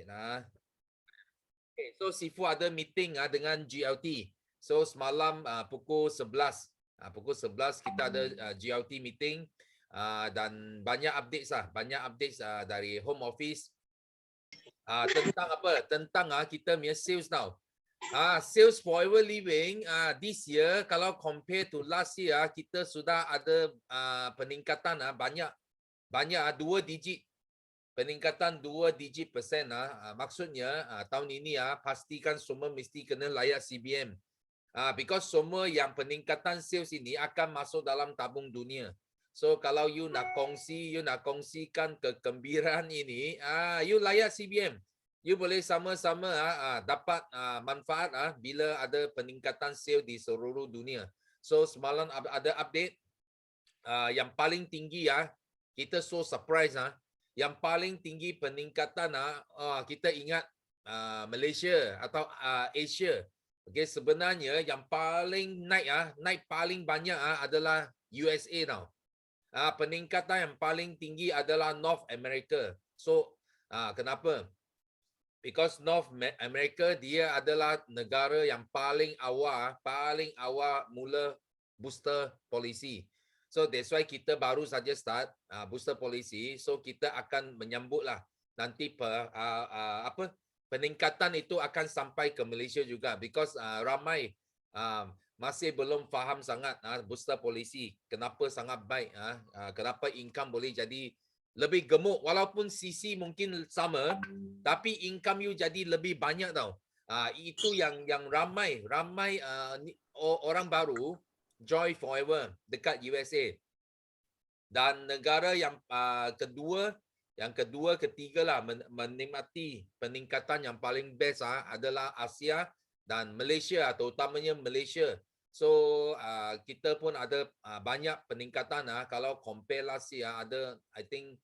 Nah. Okay, so Sifu ada meeting dengan GLT. So semalam pukul 11. Pukul 11 kita ada GLT meeting dan banyak updates lah. Banyak updates dari home office tentang apa? Tentang kita punya sales now. Sales forever living this year kalau compare to last year kita sudah ada peningkatan banyak 2 digit. Peningkatan 2 digit persen maksudnya tahun ini pastikan semua mesti kena layak CBM. Because semua yang peningkatan sales ini akan masuk dalam tabung dunia. So kalau you nak kongsikan kegembiraan ini, you layak CBM. You boleh sama-sama dapat manfaat bila ada peningkatan sales di seluruh dunia. So semalam ada update yang paling tinggi kita so surprise yang paling tinggi peningkatan kita ingat Malaysia atau Asia. Okay, sebenarnya yang paling naik paling banyak adalah USA now. Peningkatan yang paling tinggi adalah North America. So kenapa? Because North America dia adalah negara yang paling awal mula booster polisi. So that's why kita baru saja start booster polisi. So kita akan menyambutlah nanti peningkatan itu akan sampai ke Malaysia juga because ramai masih belum faham sangat booster polisi kenapa sangat baik kenapa income boleh jadi lebih gemuk walaupun sisi mungkin sama tapi income you jadi lebih banyak tau. Itu yang ramai orang baru Joy Forever dekat USA. Dan negara yang ketiga lah menikmati peningkatan yang paling best adalah Asia dan Malaysia, terutamanya Malaysia. So kita pun ada banyak peningkatan kalau compare last year ada I think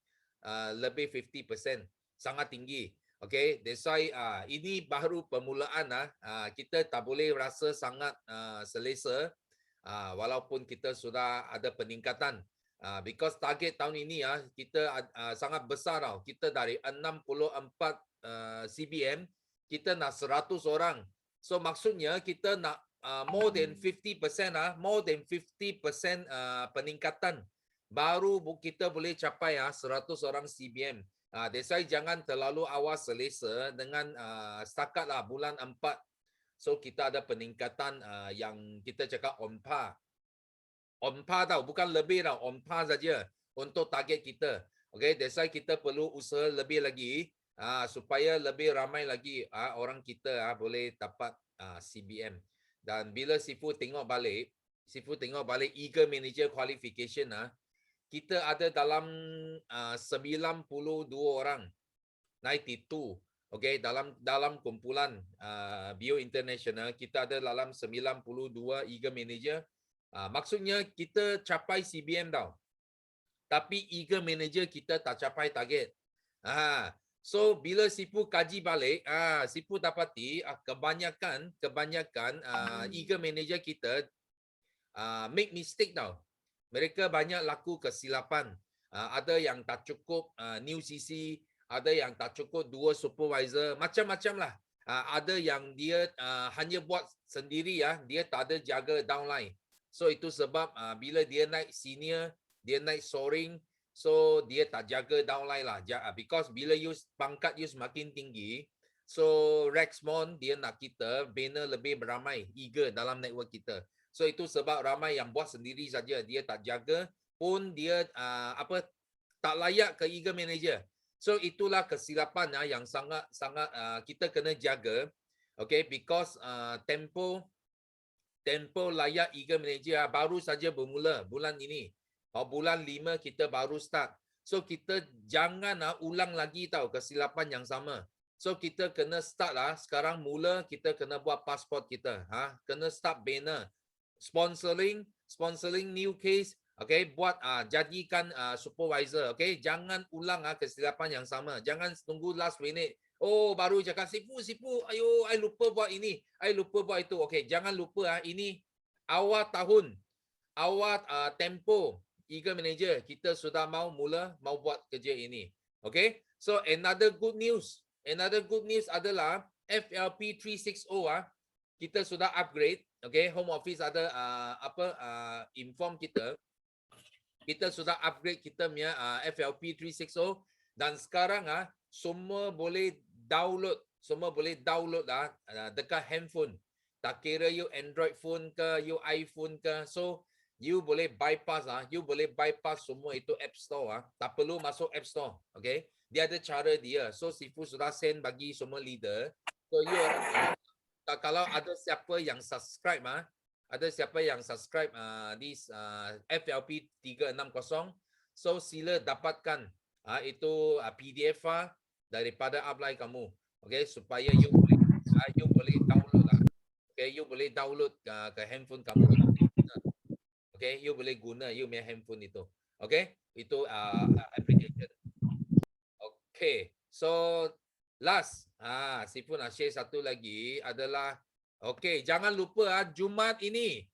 lebih 50%, sangat tinggi. Okay, that's why ini baru permulaan kita tak boleh rasa sangat selesa walaupun kita sudah ada peningkatan. Because target tahun ini kita sangat besar tau. Kita dari 64 CBM kita nak 100 orang. So maksudnya kita nak more than 50% peningkatan baru kita boleh capai 100 orang CBM. That's why jangan terlalu awas selesa dengan setakat bulan 4. So kita ada peningkatan yang kita cakap on par. On par tau, bukan lebih tau, on par saja untuk target kita. Okay, that's why kita perlu usaha lebih lagi supaya lebih ramai lagi orang kita boleh dapat CBM. Dan bila Sifu tengok balik Eagle Manager Qualification kita ada dalam 92 orang, 92. Okay, dalam kumpulan Bio International kita ada dalam 92 Eagle Manager. Maksudnya kita capai CBM tau. Tapi Eagle Manager kita tak capai target. So bila Sifu kaji balik, Sifu dapati kebanyakan Eagle Manager kita make mistake tau. Mereka banyak laku kesilapan. Ada yang tak cukup new CC, ada yang tak cukup 2 supervisor, macam-macam lah. Ada yang dia hanya buat sendiri dia tak ada jaga downline. So itu sebab bila dia naik senior, dia naik soaring, so dia tak jaga downline lah. Because bila pangkat you semakin tinggi, so Rexmond dia nak kita bina lebih beramai eager dalam network kita. So itu sebab ramai yang buat sendiri saja, dia tak jaga pun dia tak layak ke Eagle Manager. So itulah kesilapan yang sangat kita kena jaga. Okay, because tempo layak Eagle Manager baru saja bermula bulan ini. Bulan 5 kita baru start. So kita jangan ulang lagi tau kesilapan yang sama. So kita kena start sekarang mula kita kena buat pasport kita. Kena start banner. Sponsoring new case. Okay, buat jadikan supervisor. Okay, jangan ulang kesilapan yang sama. Jangan tunggu last minute. Oh, baru cakap Sifu, ayo, I lupa buat ini, I lupa buat itu. Okay, jangan lupa ini awal tahun, awal tempo Eagle Manager kita sudah mau buat kerja ini. Okay, so another good news. Another good news adalah FLP 360 kita sudah upgrade. Okay, Home Office ada inform kita sudah upgrade kita punya FLP 360 dan sekarang semua boleh download dekat handphone. Tak kira you Android phone ke, you iPhone ke. So you boleh bypass semua itu App Store tak perlu masuk App Store. Okay, dia ada cara dia. So Sifu sudah send bagi semua leader. So you orang kalau ada siapa yang subscribe this FLP 360, so sila dapatkan itu PDF daripada upline kamu. Okay, supaya you boleh download Okay, you boleh download ke handphone kamu. Okay, you boleh guna you punya handphone itu. Okay, itu application. Okay, so last Sifu nak share satu lagi adalah okay, jangan lupa Jumaat ini.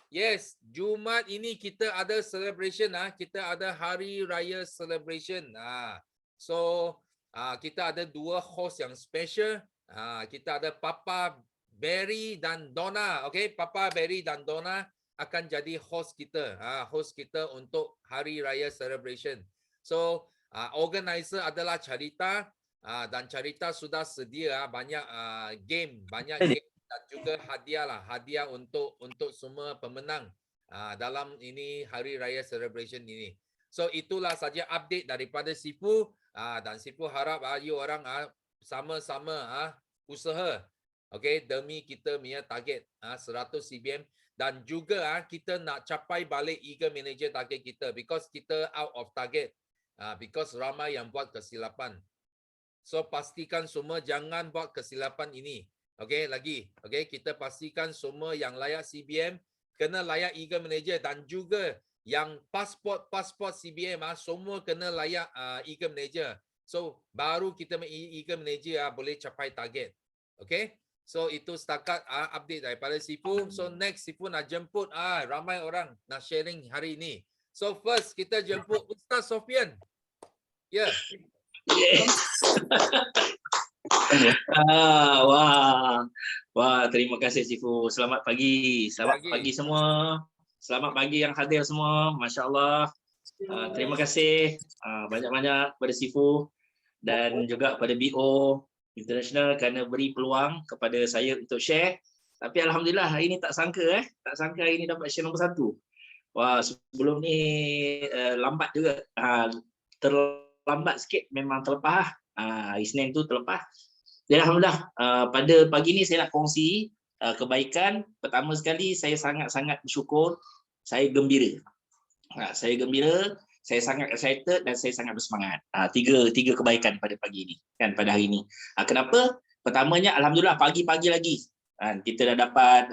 Yes, Jumaat ini kita ada celebration kita ada Hari Raya celebration. So kita ada dua host yang special. Kita ada Papa Barry dan Donna. Okay, Papa Barry dan Donna akan jadi host kita. Host kita untuk Hari Raya celebration. So organizer adalah Carita dan Carita sudah sedia banyak game dan juga hadiah untuk semua pemenang dalam ini Hari Raya celebration ini. So itulah saja update daripada Sifu dan Sifu harap you orang sama-sama usaha demi kita punya target 100 CBM dan juga kita nak capai balik Eagle Manager target kita because kita out of target because ramai yang buat kesilapan. So pastikan semua jangan buat kesilapan ini. Okay, kita pastikan semua yang layak CBM kena layak Eagle Manager dan juga yang pasport CBM semua kena layak Eagle Manager. So baru kita Eagle Manager boleh capai target. Okay, so itu setakat update daripada Sifu. So next Sifu nak jemput ramai orang nak sharing hari ini. So first kita jemput Ustaz Sofian. Ya. Yes. Wah, terima kasih Sifu. Selamat pagi semua. Selamat pagi yang hadir semua. Masya Allah. Terima kasih banyak-banyak kepada Sifu dan juga kepada BO International kerana beri peluang kepada saya untuk share. Tapi alhamdulillah hari ini tak sangka hari ini dapat share nombor 1. Wah, sebelum ni lambat juga. Terlambat sikit memang terlepas. Hari Isnin tu terlepas. Jadi alhamdulillah pada pagi ni saya nak kongsi kebaikan. Pertama sekali saya sangat-sangat bersyukur. Saya gembira. Saya sangat excited dan saya sangat bersemangat. Tiga kebaikan pada pagi ini kan, pada hari ini. Kenapa? Pertamanya alhamdulillah pagi-pagi lagi kita dah dapat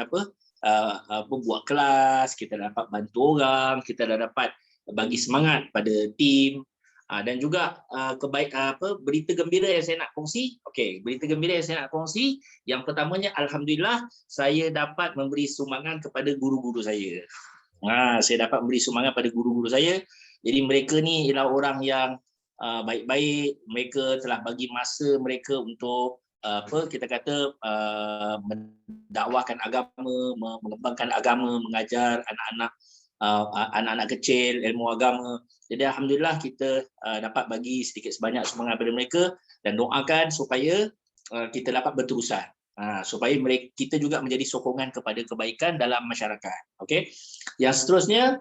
buat kelas, kita dah dapat bantu orang, kita dah dapat bagi semangat pada tim. Dan juga berita gembira yang saya nak kongsi. Okey, berita gembira yang saya nak kongsi, yang pertamanya alhamdulillah saya dapat memberi sumbangan kepada guru-guru saya. Saya dapat memberi sumbangan pada guru-guru saya. Jadi mereka ni ialah orang yang baik-baik, mereka telah bagi masa mereka untuk kita kata mendakwahkan agama, mengembangkan agama, mengajar anak-anak kecil ilmu agama. Jadi alhamdulillah kita dapat bagi sedikit sebanyak sumbangan kepada mereka dan doakan supaya kita dapat berterusan supaya kita juga menjadi sokongan kepada kebaikan dalam masyarakat. Okey. Yang seterusnya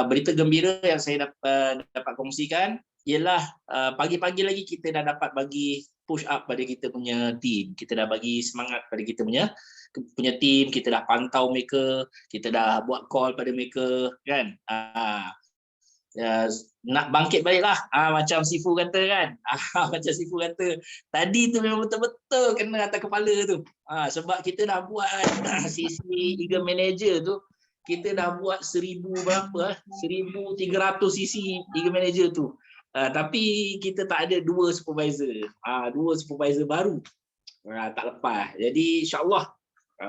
berita gembira yang saya dapat kongsikan ialah pagi-pagi lagi kita dah dapat bagi push up pada kita punya team. Kita dah bagi semangat pada kita punya team, kita dah pantau mereka, kita dah buat call pada mereka kan. Nak bangkit baliklah macam Sifu kata kan. Macam Sifu kata tadi tu memang betul-betul kena atas kepala tu. Sebab kita dah buat sisi Eagle Manager tu, kita dah buat 1,300 sisi Eagle Manager tu. Tapi kita tak ada dua supervisor baru. Tak lepas. Jadi insya-Allah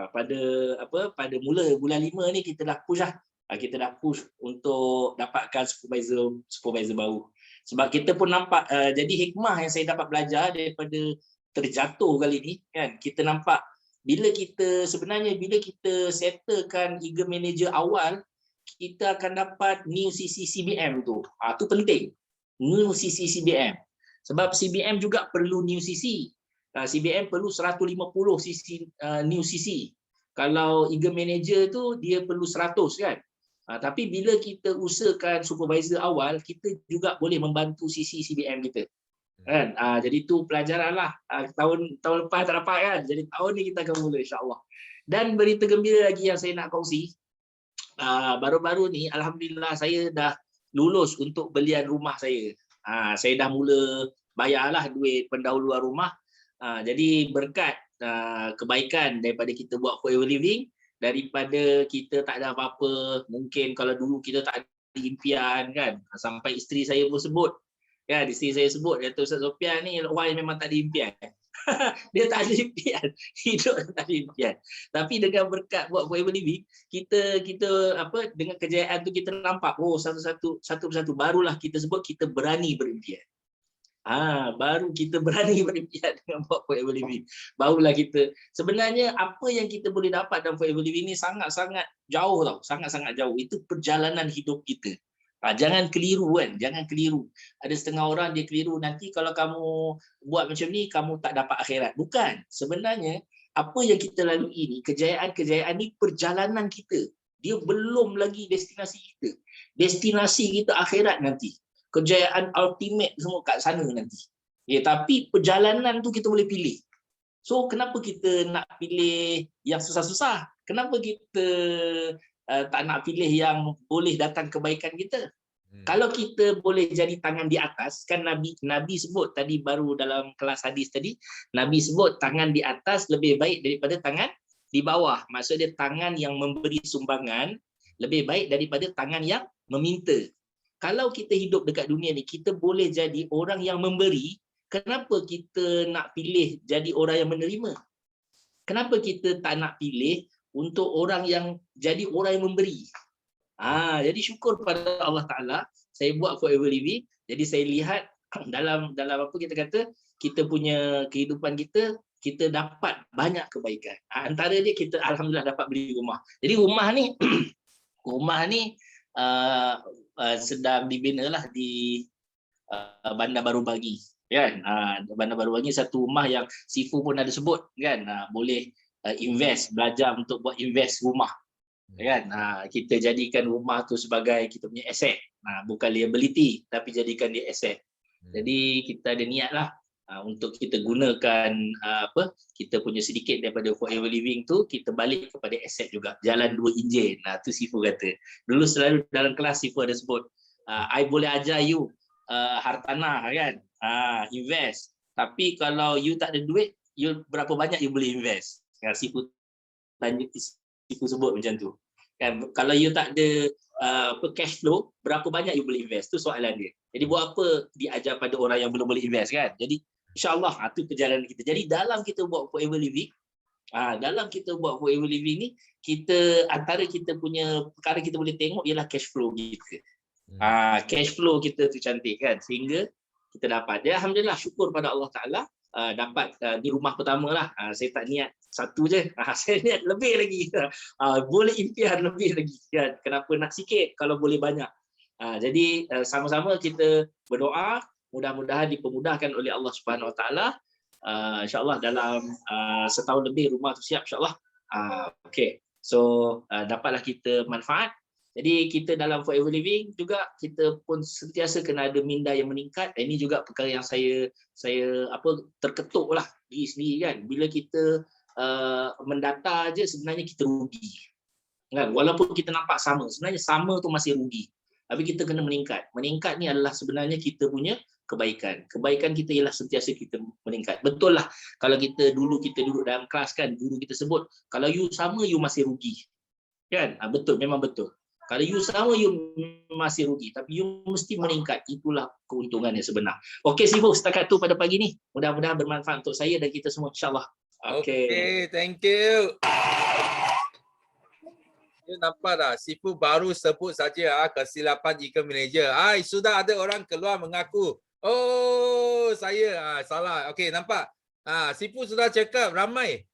pada mula bulan 5 ni kita dah push kita dah push untuk dapatkan supervisor baru. Sebab kita pun nampak jadi hikmah yang saya dapat belajar daripada terjatuh kali ni kan. Kita nampak bila kita settlekan Eagle Manager awal, kita akan dapat new CC CBM tu. Tu penting. New CC CBM. Sebab CBM juga perlu new CC. CBM perlu 150 CC new CC. Kalau Eagle Manager tu dia perlu 100 kan. Tapi bila kita usahakan supervisor awal, kita juga boleh membantu CC CBM kita. Kan? Jadi tu pelajaran lah. Tahun lepas tak dapat kan. Jadi tahun ni kita akan mula insya-Allah. Dan berita gembira lagi yang saya nak kongsi. Baru-baru ni alhamdulillah saya dah lulus untuk belian rumah saya. Saya dah mula bayarlah duit pendahuluan rumah. Jadi berkat kebaikan daripada kita buat forever living, daripada kita tak ada apa-apa, mungkin kalau dulu kita tak ada impian kan, sampai isteri saya pun sebut. Ya, isteri saya sebut, kata Ustaz Sofian ni why memang tak ada impian. Dia tak ada impian, hidup tak ada impian. Tapi dengan berkat buat forever living, kita dengan kejayaan tu kita nampak satu persatu barulah kita sebut kita berani berimpian. Baru kita berani berimpian dengan buat forever living. Barulah kita sebenarnya apa yang kita boleh dapat dalam forever living ni sangat-sangat jauh tau, sangat-sangat jauh. Itu perjalanan hidup kita. Jangan keliru kan, jangan keliru. Ada setengah orang dia keliru, nanti kalau kamu buat macam ni, kamu tak dapat akhirat. Bukan. Sebenarnya, apa yang kita lalui ni, kejayaan ni perjalanan kita. Dia belum lagi destinasi kita. Destinasi kita akhirat nanti. Kejayaan ultimate semua kat sana nanti. Ya, tapi perjalanan tu kita boleh pilih. So, kenapa kita nak pilih yang susah-susah? Kenapa kita tak nak pilih yang boleh datang kebaikan kita? Kalau kita boleh jadi tangan di atas, kan Nabi sebut tadi baru dalam kelas hadis tadi, Nabi sebut tangan di atas lebih baik daripada tangan di bawah. Maksudnya tangan yang memberi sumbangan lebih baik daripada tangan yang meminta. Kalau kita hidup dekat dunia ni, kita boleh jadi orang yang memberi, kenapa kita nak pilih jadi orang yang menerima? Kenapa kita tak nak pilih untuk orang yang jadi orang yang memberi? Jadi syukur pada Allah Ta'ala, saya buat forever living, jadi saya lihat dalam apa kita kata, kita punya kehidupan kita dapat banyak kebaikan. Antara dia kita alhamdulillah dapat beli rumah. Jadi rumah ni sedang dibina lah di Bandar Baru Bagi. Kan? Bandar Baru Bagi satu rumah yang Sifu pun ada sebut kan, boleh invest, belajar untuk buat invest rumah. Kan? Kita jadikan rumah tu sebagai kita punya aset. Bukan liability tapi jadikan dia aset. Jadi kita ada niat lah untuk kita gunakan kita punya sedikit daripada forever living tu, kita balik kepada aset juga. Jalan dua enjin. Tu Sifu kata. Dulu selalu dalam kelas Sifu ada sebut, I boleh ajar you hartanah kan, invest. Tapi kalau you tak ada duit, you berapa banyak you boleh invest? Sifu sebut macam tu. Kan, kalau you tak ada cash flow, berapa banyak you boleh invest? Tu soalan dia. Jadi buat apa diajar pada orang yang belum boleh invest kan? Jadi insya-Allah tu perjalanan kita. Jadi dalam kita buat forever living, ni kita antara kita punya perkara kita boleh tengok ialah cash flow kita. Cash flow kita tu cantik kan, sehingga kita dapat. Ya, alhamdulillah syukur pada Allah Taala dapat di rumah pertama lah. Saya tak niat satu je, saya niat lebih lagi. Boleh impian lebih lagi kan. Kenapa nak sikit kalau boleh banyak? Jadi sama-sama kita berdoa, mudah-mudahan dipermudahkan oleh Allah Subhanahu Wa Taala. InsyaAllah dalam setahun lebih rumah tu siap insyaAllah. Okay, so dapatlah kita manfaat. Jadi kita dalam forever living juga kita pun sentiasa kena ada minda yang meningkat. Ini juga perkara yang saya terketuk lah diri sendiri kan. Bila kita mendata je sebenarnya kita rugi. Kan? Walaupun kita nampak sama, sebenarnya sama tu masih rugi. Tapi kita kena meningkat. Meningkat ni adalah sebenarnya kita punya kebaikan. Kebaikan kita ialah sentiasa kita meningkat. Betul lah kalau kita duduk dalam kelas kan, guru kita sebut, kalau you sama you masih rugi. Kan? Betul, memang betul. Kalau you sama, you masih rugi. Tapi you mesti meningkat. Itulah keuntungan yang sebenar. Okey, Sifu, setakat tu pada pagi ni. Mudah-mudahan bermanfaat untuk saya dan kita semua, insyaAllah. Okey, thank you. You nampak tak? Sifu baru sebut saja kesilapan Eagle Manager. Sudah ada orang keluar mengaku, oh, saya salah. Okey, nampak? Sifu sudah cakap ramai.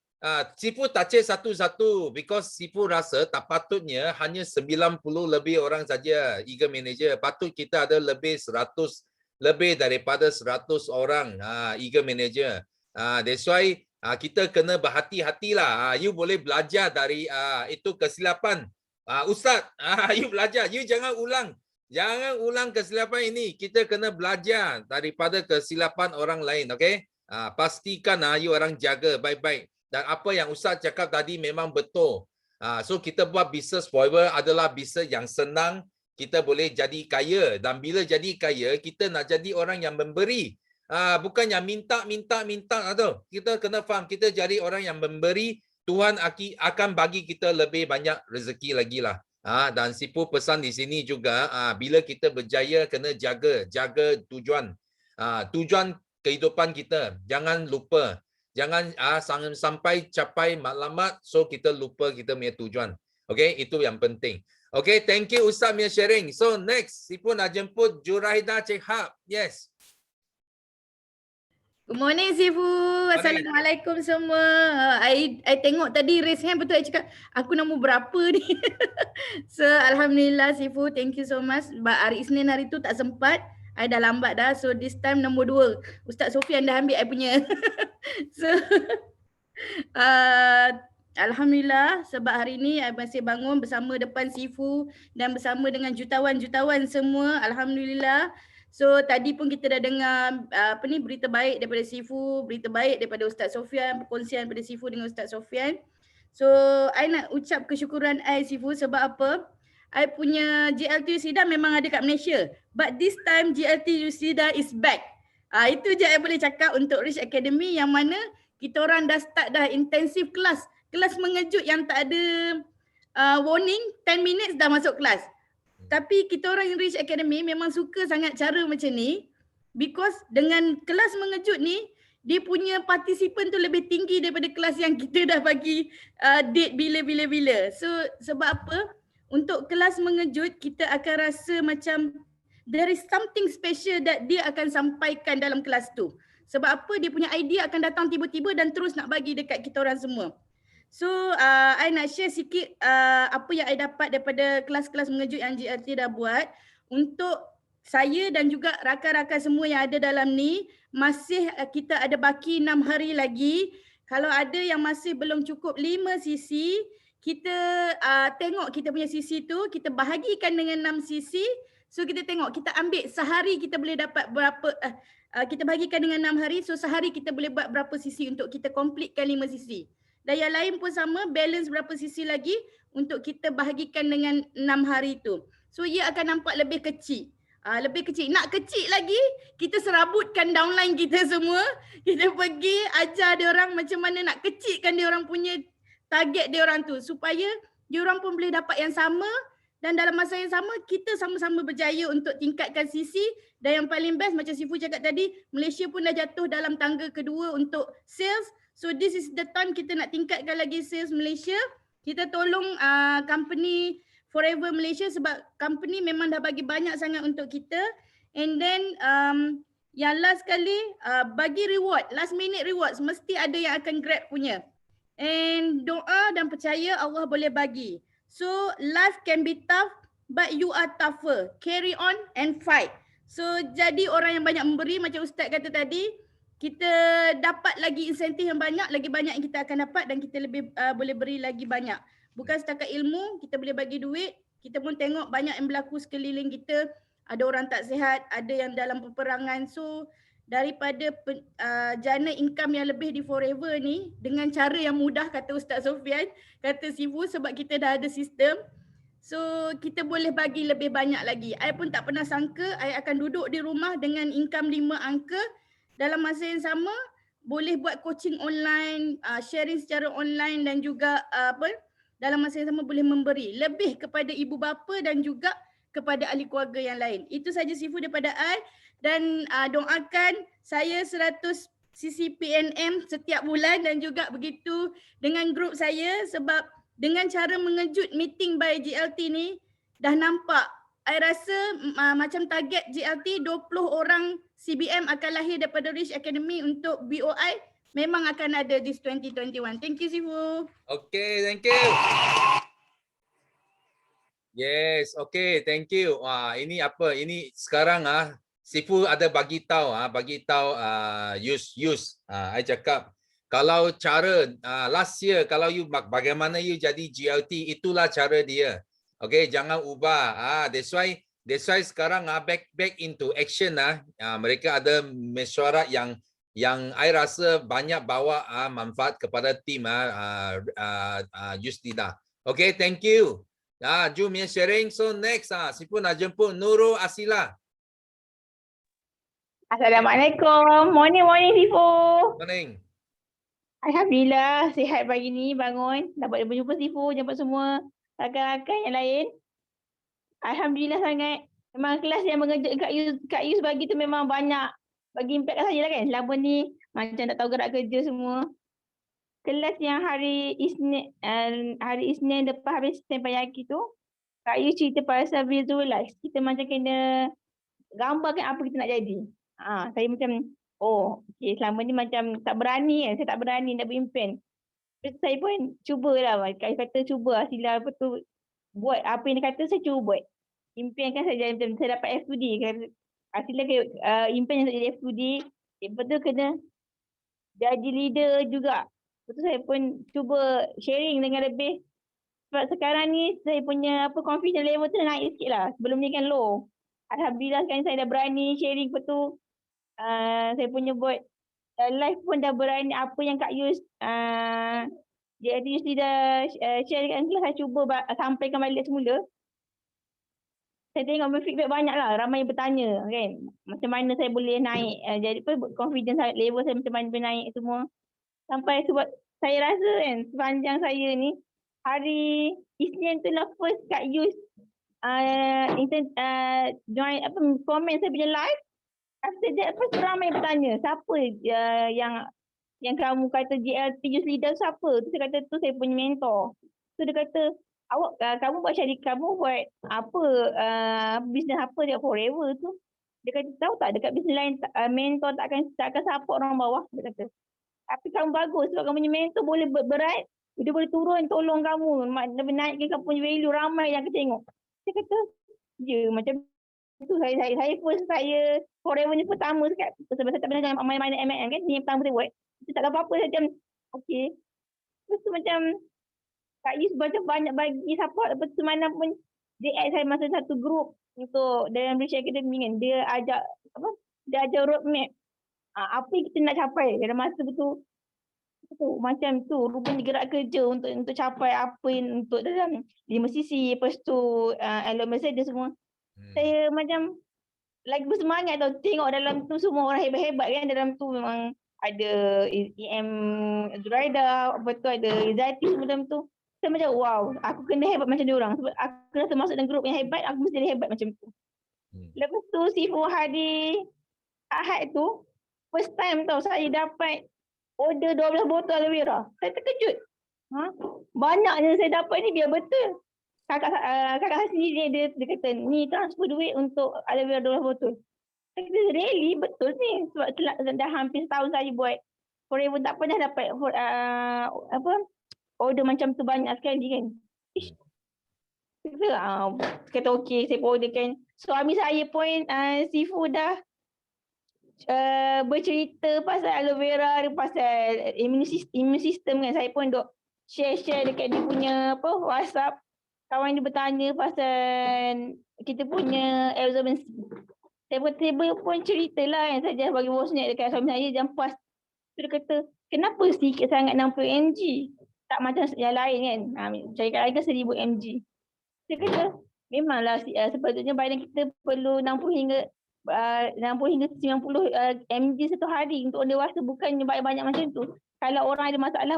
Sifu touch satu-satu because Sifu rasa tak patutnya hanya 90 lebih orang saja Eagle Manager. Patut kita ada lebih 100, lebih daripada 100 orang Eagle Manager. That's why kita kena berhati-hatilah. You boleh belajar dari itu kesilapan. Ustaz, you belajar. You jangan ulang. Jangan ulang kesilapan ini. Kita kena belajar daripada kesilapan orang lain. Okay? Pastikan you orang jaga baik-baik. Dan apa yang Ustaz cakap tadi memang betul. So kita buat business forever adalah business yang senang. Kita boleh jadi kaya. Dan bila jadi kaya, kita nak jadi orang yang memberi. Bukan yang minta. Kita kena faham. Kita jadi orang yang memberi. Tuhan akan bagi kita lebih banyak rezeki lagi lah. Dan Sifu pesan di sini juga, bila kita berjaya, kena jaga tujuan. Tujuan kehidupan kita. Jangan lupa. Jangan sampai capai matlamat, so kita lupa kita punya tujuan. Okay, itu yang penting. Okay, thank you Ustaz punya sharing. So next, Sifu nak jemput Juraida Cik Hab. Yes. Good morning Sifu. Assalamualaikum semua. I tengok tadi raise hand betul I cakap aku nombor berapa ni. So alhamdulillah Sifu, thank you so much. Hari Isnin hari tu tak sempat. I dah lambat dah. So this time nombor 2. Ustaz Sofian dah ambil I punya. So alhamdulillah sebab hari ni I masih bangun bersama depan Sifu dan bersama dengan jutawan-jutawan semua. Alhamdulillah. So tadi pun kita dah dengar berita baik daripada Sifu, berita baik daripada Ustaz Sofian, perkongsian daripada Sifu dengan Ustaz Sofian. So I nak ucap kesyukuran I Sifu sebab apa? I punya GLT Usida memang ada kat Malaysia. But this time GLT Usida is back. Itu je I boleh cakap untuk Rich Academy yang mana kita orang dah start dah intensif kelas. Kelas mengejut yang tak ada warning, 10 minutes dah masuk kelas. Tapi kita orang Rich Academy memang suka sangat cara macam ni because dengan kelas mengejut ni, dia punya partisipan tu lebih tinggi daripada kelas yang kita dah bagi date bila. So sebab apa? Untuk kelas mengejut, kita akan rasa macam there is something special that dia akan sampaikan dalam kelas tu. Sebab apa? Dia punya idea akan datang tiba-tiba dan terus nak bagi dekat kita orang semua. So, I nak share sikit apa yang I dapat daripada kelas-kelas mengejut yang GLT dah buat. Untuk saya dan juga rakan-rakan semua yang ada dalam ni, masih kita ada baki 6 hari lagi. Kalau ada yang masih belum cukup 5 sisi, kita tengok kita punya sisi tu, kita bahagikan dengan 6 sisi. So kita tengok, kita ambil sehari kita boleh dapat berapa, kita bahagikan dengan 6 hari. So sehari kita boleh buat berapa sisi untuk kita completekan 5 sisi. Dan yang lain pun sama, balance berapa sisi lagi untuk kita bahagikan dengan 6 hari tu. So ia akan nampak lebih kecil. Lebih kecil. Nak kecil lagi, kita serabutkan downline kita semua. Kita pergi ajar dia orang macam mana nak kecilkan dia orang punya target dia orang tu supaya dia orang pun boleh dapat yang sama dan dalam masa yang sama kita sama-sama berjaya untuk tingkatkan sisi. Dan yang paling best macam Sifu cakap tadi, Malaysia pun dah jatuh dalam tangga kedua untuk sales. So this is the time kita nak tingkatkan lagi sales Malaysia. Kita tolong company Forever Malaysia sebab company memang dah bagi banyak sangat untuk kita. And then yang last kali bagi reward, last minute rewards mesti ada yang akan grab punya. And doa dan percaya Allah boleh bagi. So life can be tough but you are tougher. Carry on and fight. So jadi orang yang banyak memberi macam Ustaz kata tadi, kita dapat lagi insentif yang banyak, lagi banyak yang kita akan dapat dan kita lebih boleh beri lagi banyak. Bukan setakat ilmu, kita boleh bagi duit. Kita pun tengok banyak yang berlaku sekeliling kita. Ada orang tak sihat, ada yang dalam peperangan. So daripada jana income yang lebih di Forever ni dengan cara yang mudah kata Ustaz Sofian, kata Sifu sebab kita dah ada sistem. So kita boleh bagi lebih banyak lagi. I pun tak pernah sangka I akan duduk di rumah dengan income 5 angka. Dalam masa yang sama boleh buat coaching online, sharing secara online dan juga dalam masa yang sama boleh memberi lebih kepada ibu bapa dan juga kepada ahli keluarga yang lain. Itu saja Sifu daripada I. Dan doakan saya 100 sisi PNM setiap bulan dan juga begitu dengan grup saya sebab dengan cara mengejut meeting by GLT ni dah nampak. I rasa macam target GLT 20 orang CBM akan lahir daripada Rich Academy untuk BOI. memang akan ada this 2021. Thank you Sifu. Okay, thank you. Yes, okay, thank you. Wah, ini apa? Ini sekarang Sifu ada bagi tahu use. I cakap kalau cara last year kalau you bagaimana you jadi GLT, itulah cara dia. Okay, jangan ubah. That's why sekarang back into action mereka ada mesyuarat yang I rasa banyak bawa manfaat kepada tim Justina. Okay, thank you. Jom yang sharing. So next Sifu nak jemput Nurul Asila. Assalamualaikum. Morning Sifu. Morning. Alhamdulillah sihat pagi ni, bangun dapat berjumpa Sifu, jumpa semua rakan-rakan yang lain. Alhamdulillah sangat. Memang kelas yang mengejut Kak Yus bagi tu memang banyak bagi impact kat saya lah kan. Selama ni macam tak tahu gerak kerja semua. Kelas yang hari Isnin lepas habis Tempayaki tu, Kak Yus cerita pasal visualize. Kita macam kena gambarkan apa kita nak jadi. Saya macam okay, selama ni macam tak berani kan. Saya tak berani nak berimpian. Terus saya pun cubalah. Kak kata cuba Asila apa tu, buat apa yang dia kata saya cuba buat. Impian kan saya macam saya dapat F2D. Asila impian untuk jadi F2D. Lepas tu kena jadi leader juga. Lepas tu saya pun cuba sharing dengan lebih. Sebab sekarang ni saya punya confidence level tu naik sikit lah. Sebelum ni kan low. Alhamdulillah sekarang saya dah berani sharing. Lepas tu saya punya buat live pun dah berani apa yang Kak Yus jadi Yus dah share dekat kelas, saya cuba sampaikan balik semula. Saya tengok feedback banyak lah, ramai yang bertanya kan macam mana saya boleh naik, jadi confidence level saya macam mana boleh naik semua. Sampai sebab saya rasa kan sepanjang saya ni hari Isnin tu lah first Kak Yus join komen saya punya live. After that, ramai yang bertanya, siapa yang kamu kata GLT Youth Leader siapa? Tu saya kata tu saya punya mentor. Tu dia kata, kamu buat apa, bisnes apa dia forever tu. Dia kata, tahu tak dekat bisnes lain mentor tak akan support orang bawah. Dia kata, tapi kamu bagus sebab kamu punya mentor boleh berat, dia boleh turun tolong kamu, naikkan kamu punya value, ramai yang akan tengok. Saya kata, macam tu saya first saya forever ni pertama sekali sebab saya tak pernah main MLM kan, ni yang pertama saya buat. Saya tak tahu apa-apa, saya macam okey. Lepas tu macam Kak Yus macam banyak bagi support. Lepas tu mana pun dia add saya masuk satu group untuk dalam Malaysia Academy kan, dia ajak roadmap apa yang kita nak capai dalam masa betul macam tu rupanya gerak kerja untuk capai apa yang untuk dalam 5 sisi. Lepas tu elemen saya dia semua. Saya macam lagi bersemangat tau tengok dalam tu semua orang hebat-hebat kan. Dalam tu memang ada EM Zuraida, apa tu ada Izzati semua dalam tu. Saya macam wow, aku kena hebat macam dia orang sebab aku rasa masuk dalam grup yang hebat, aku mesti jadi hebat macam tu. Lepas tu Sifu hari Ahad tu first time tau saya dapat order 12 botol aloe vera. Saya terkejut. Banyaknya saya dapat ni biar betul. Kakak saya sendiri dia kata ni transfer duit untuk aloe vera 12 botol. Saya kata really betul ni sebab dah hampir setahun saya buat forever tak pernah dapat order macam tu banyak sekali kan. Kata okey saya order kan. Suami saya pun Sifu dah bercerita pasal aloe vera, pasal immune system kan. Saya pun duk share dekat dia punya WhatsApp. Kawan dia bertanya pasal kita punya absorbency. Saya pun ceritalah kan, saya bagi voice note dekat suami saya jam pas. Dia kata, kenapa sikit sangat 60 mg? Tak macam yang lain kan. Cari kat lain kan 1000 mg. Dia kata, memanglah sepatutnya badan kita perlu 60 hingga 90 mg satu hari untuk orang dewasa, bukannya banyak-banyak macam tu. Kalau orang ada masalah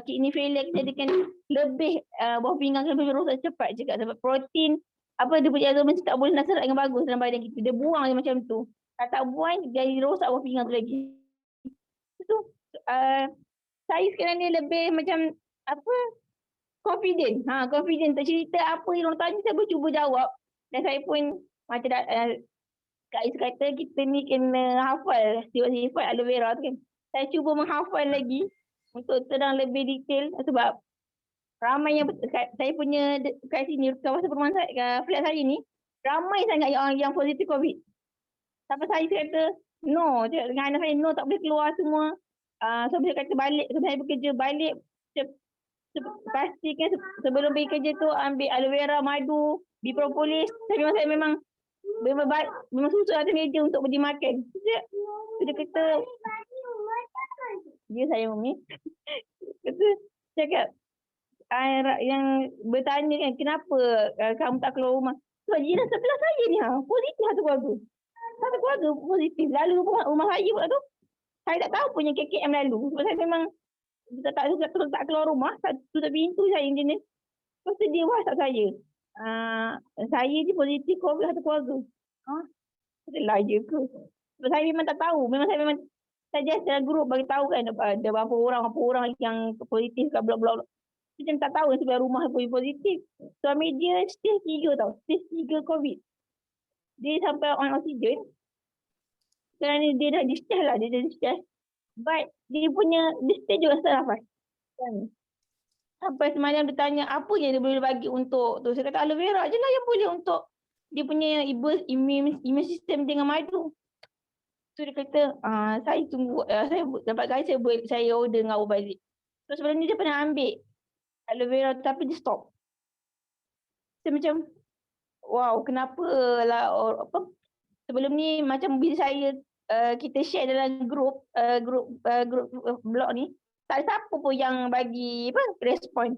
kidney failure, jadikan lebih buah pinggang lebih rosak cepat juga sebab protein dia punya absorbensi tak boleh nak serap dengan bagus dalam badan kita. Dia buang je macam tu. Kalau tak buang jadi rosak buah pinggang tu lagi. So saya sekarang ni lebih macam confident. Confident untuk cerita apa yang orang tanya saya boleh cuba jawab. Dan saya pun macam Kak Is kata kita ni kena hafal sifat-sifat aloe vera tu kan. Saya cuba menghafal lagi untuk terang lebih detail sebab ramai yang saya punya kat sini kawasan perumahan saya, flat saya ni ramai sangat yang positif COVID. Sampai saya kata no, dengan anak saya no tak boleh keluar semua. So saya kata balik, so saya bekerja balik pastikan sebelum pergi kerja tu ambil aloe vera, madu, bipropolis. Saya memang susu atas meja untuk pergi makan. Dia kata dia saya Umi. Kata cakap yang bertanya kan kenapa kamu tak keluar rumah. Sebab jiran sebelah saya ni positif satu keluarga. Satu keluarga positif. Lalu rumah saya pula tu saya tak tahu punya KKM lalu. Sebab saya memang tak keluar rumah, tutup pintu saya je ni. Lepas tu dia WhatsApp saya. Saya ni positif COVID satu keluarga. Adalah je ke? Sebab saya memang tak tahu. Saya just dalam grup bagi tahu kan ada berapa orang yang positif kat blok-blok. Macam tak tahu sebelah rumah pun positif. Suami dia stage 3 tau. Stage 3 COVID. Dia sampai on oxygen. Sekarang ni dia dah discharge lah. Dia dah discharge. But dia stage juga sesak nafas. Sampai semalam dia tanya apa yang dia boleh bagi untuk tu. Saya kata aloe vera je lah yang boleh untuk dia punya immune system dengan madu. So dia kata saya tunggu saya dapat gaji saya order dengan awak balik. So sebelum ni dia pernah ambil aloe vera tapi dia stop. Saya macam wow, kenapa lah sebelum ni macam bila saya kita share dalam grup blog ni tak ada siapa pun yang bagi respon.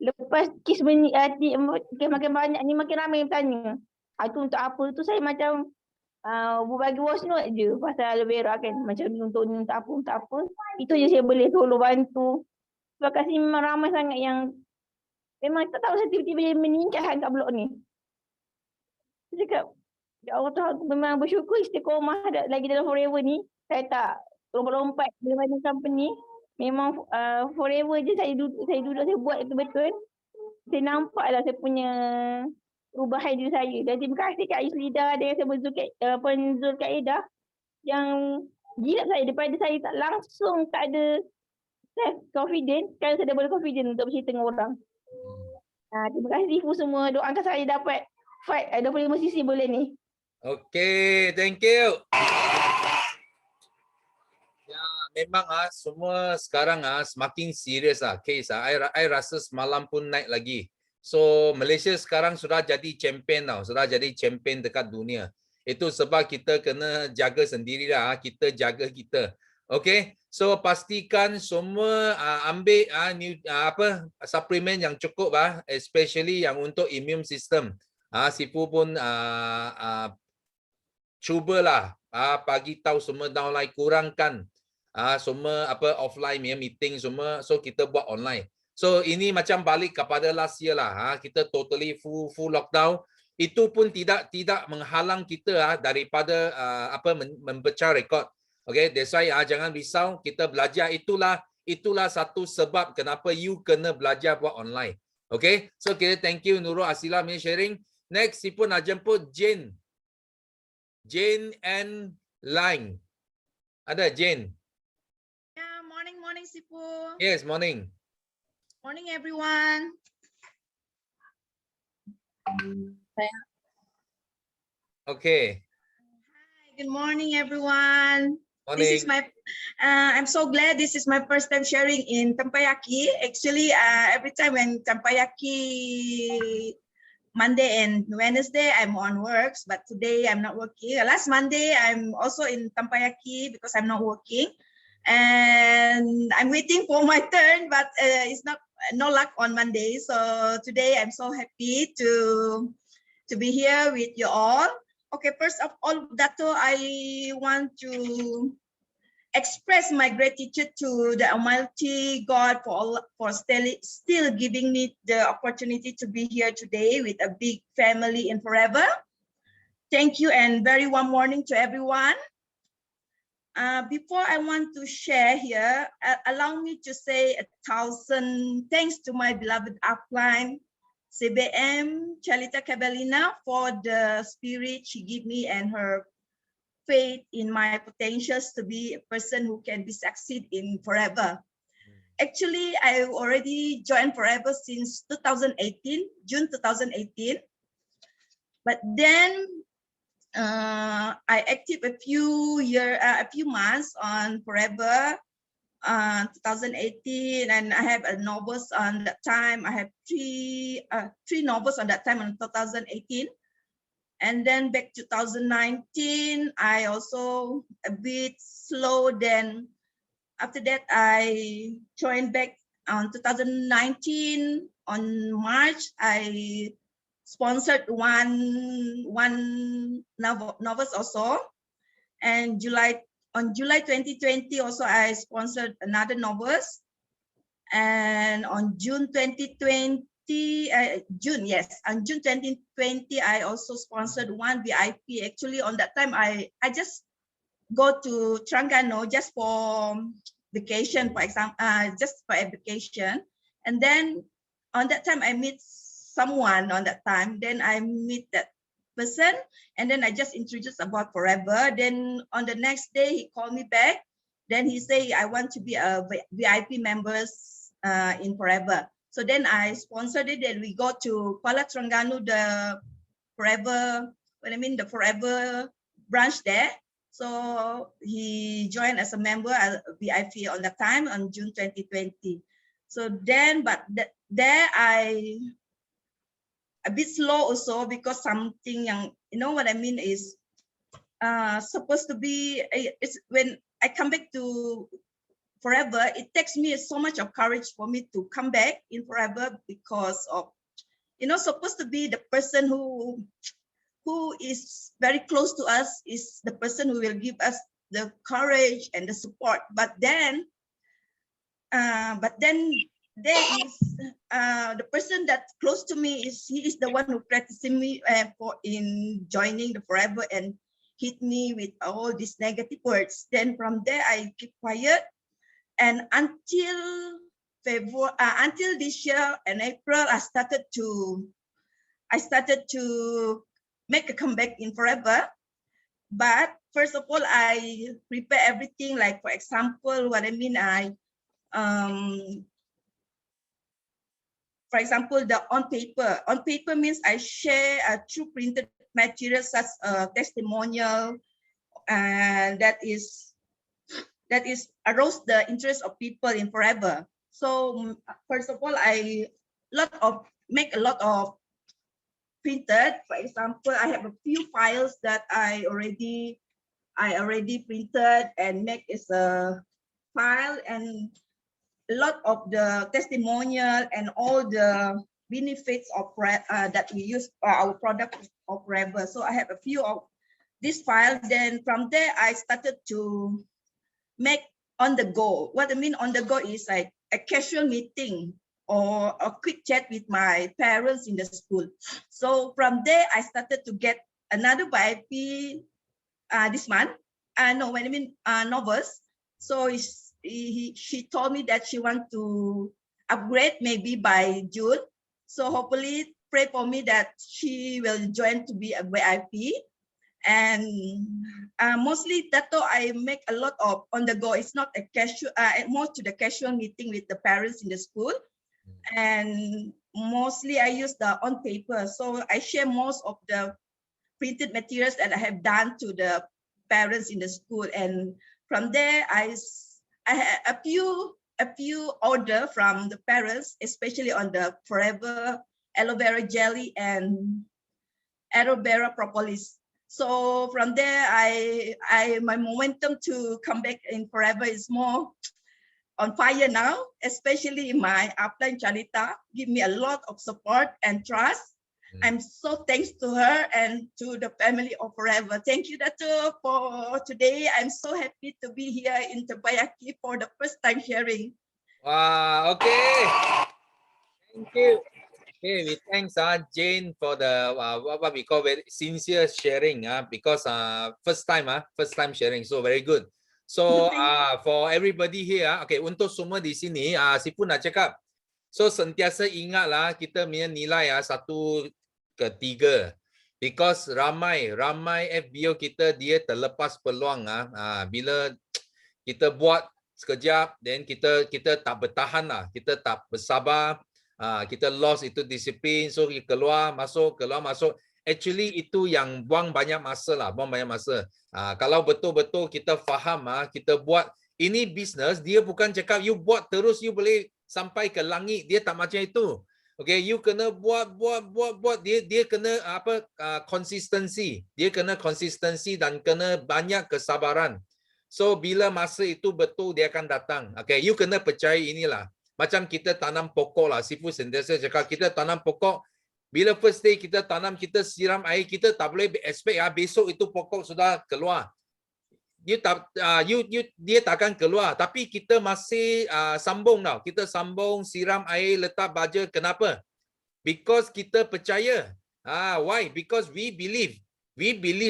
Lepas kes makin banyak ni makin ramai yang bertanya. Itu untuk apa tu saya macam bagi voice note je pasal aloe vera kan. Macam ni untuk apa. Itu je saya boleh tolong bantu. Sebab kat sini memang ramai sangat yang memang tak tahu saya tiba-tiba meningkat kat blok ni. Saya cakap, ya Allah Tuhan, aku memang bersyukur istiqomah lagi dalam forever ni. Saya tak lompat-lompat dalam company. Memang forever je saya duduk saya buat betul-betul. Saya nampaklah saya punya perubahan diri saya. Dan terima kasih Kak Islida dengan saya Zulkaidah yang gila saya daripada saya tak langsung tak ada self-confident. Sekarang saya dah boleh confident untuk bercerita dengan orang. Terima kasih Ibu semua. Doakan saya dapat fight 25 sisi boleh ni. Okay, thank you. Ya, memang semua sekarang semakin serius case I rasa semalam pun naik lagi. So Malaysia sekarang sudah jadi champion tau, sudah jadi champion dekat dunia. Itu sebab kita kena jaga sendirilah, kita jaga kita. Okay, so pastikan semua ambil suplemen yang cukup especially yang untuk immune system. Sifu pun cubalah bagi tahu semua downline, kurangkan semua offline meeting semua, so kita buat online. So ini macam balik kepada last year lah, kita totally full lockdown. Itu pun tidak menghalang kita daripada memecah rekod. Okay, that's why jangan risau, kita belajar. Itulah satu sebab kenapa you kena belajar buat online. Okay, so kita thank you Nurul Asila punya sharing. Next, Sipu nak jemput Jane and Lang. Ada Jane? Yeah, morning Sipu. Yes, morning. Morning everyone. Okay. Hi, good morning everyone. Morning. This is my I'm so glad this is my first time sharing in Tempayaki. Actually, every time when Tempayaki Monday and Wednesday I'm on works, but today I'm not working. Last Monday I'm also in Tempayaki because I'm not working, and I'm waiting for my turn, but it's no luck on Monday. So today I'm so happy to be here with you all. Okay, first of all, Dato, I want to express my gratitude to the Almighty God for still giving me the opportunity to be here today with a big family in Forever. Thank you and very warm morning to everyone. Before I want to share here, allow me to say 1,000 thanks to my beloved upline, CBM Chalita Cabellina, for the spirit she gave me and her faith in my potentials to be a person who can be succeed in Forever. Actually, I already joined Forever since 2018, June 2018. But then I active a few months on Forever, 2018, and I have a novels on that time. I have three novels on that time in 2018. And then back 2019, I also a bit slow. Then after that, I joined back on 2019. On March, I sponsored one novels also. And on July 2020 also I sponsored another novels. And on June 2020, on June 2020, I also sponsored one VIP. Actually, on that time, I just go to Terengganu just for vacation, for example, just for a vacation. And then on that time, I meet someone on that time. Then I meet that person, and then I just introduced about Forever. Then on the next day, he called me back. Then he say, I want to be a VIP members in Forever. So then I sponsored it, and we go to Kuala Terengganu, the Forever branch there. So he joined as a member, a VIP on that time on June 2020. So then, but there I a bit slow also because something young, you know what I mean, is supposed to be, it's when I come back to Forever, it takes me so much of courage for me to come back in Forever because of, you know, supposed to be the person who is very close to us is the person who will give us the courage and the support. But then there is the person that's close to me he is the one who practicing me in joining the Forever and hit me with all these negative words. Then from there I keep quiet, and until this year in April I started to make a comeback in Forever. But first of all, I prepare everything, like for example, what I mean, for example, the on paper. On paper means I share true printed materials such testimonial, and that is arouse the interest of people in Forever. So first of all, make a lot of printed. For example, I have a few files that I already printed and make as a file, and a lot of the testimonial and all the benefits of that we use our product of Forever. So I have a few of these files. Then from there, I started to make on the go. What I mean on the go is like a casual meeting or a quick chat with my parents in the school. So from there, I started to get another VIP this month. Novels. So she told me that she wants to upgrade maybe by June. So hopefully pray for me that she will join to be a VIP. And mostly that I make a lot of on the go. It's not a casual, more to the casual meeting with the parents in the school. And mostly I use the on paper. So I share most of the printed materials that I have done to the parents in the school. And from there, I had a few order from the parents, especially on the Forever aloe vera jelly and aloe vera propolis. So from there, my momentum to come back in Forever is more on fire now, especially my upline Charita give me a lot of support and trust. I'm so thanks to her and to the family of Forever. Thank you, Dato, for today. I'm so happy to be here in Teppanyaki for the first time sharing. Wow, okay. Thank you. Okay, we thanks Jane for the what we call very sincere sharing because first time sharing, so very good. So for everybody here, okay, untuk semua di sini, si Pun nak cakap, so sentiasa ingatlah kita punya nilai 1 ke 3. Because ramai FBO kita dia terlepas peluang bila kita buat sekejap then kita tak bertahan lah, kita tak bersabar, kita lost itu disiplin, so keluar masuk. Actually itu yang buang banyak masa. Kalau betul-betul kita faham kita buat ini business, dia bukan cakap you buat terus you boleh sampai ke langit, dia tak macam itu. Okay, you kena buat. Dia kena konsistensi. Dia kena konsistensi dan kena banyak kesabaran. So bila masa itu betul dia akan datang. Okay, you kena percaya inilah. Macam kita tanam pokok lah. Sifu sentiasa cakap kita tanam pokok. Bila first day kita tanam, kita siram air, kita tak boleh expect besok itu pokok sudah keluar. Dia tak akan keluar, tapi kita masih sambung tau. Kita sambung, siram air, letak baja. Kenapa? Because kita percaya. Why? Because we believe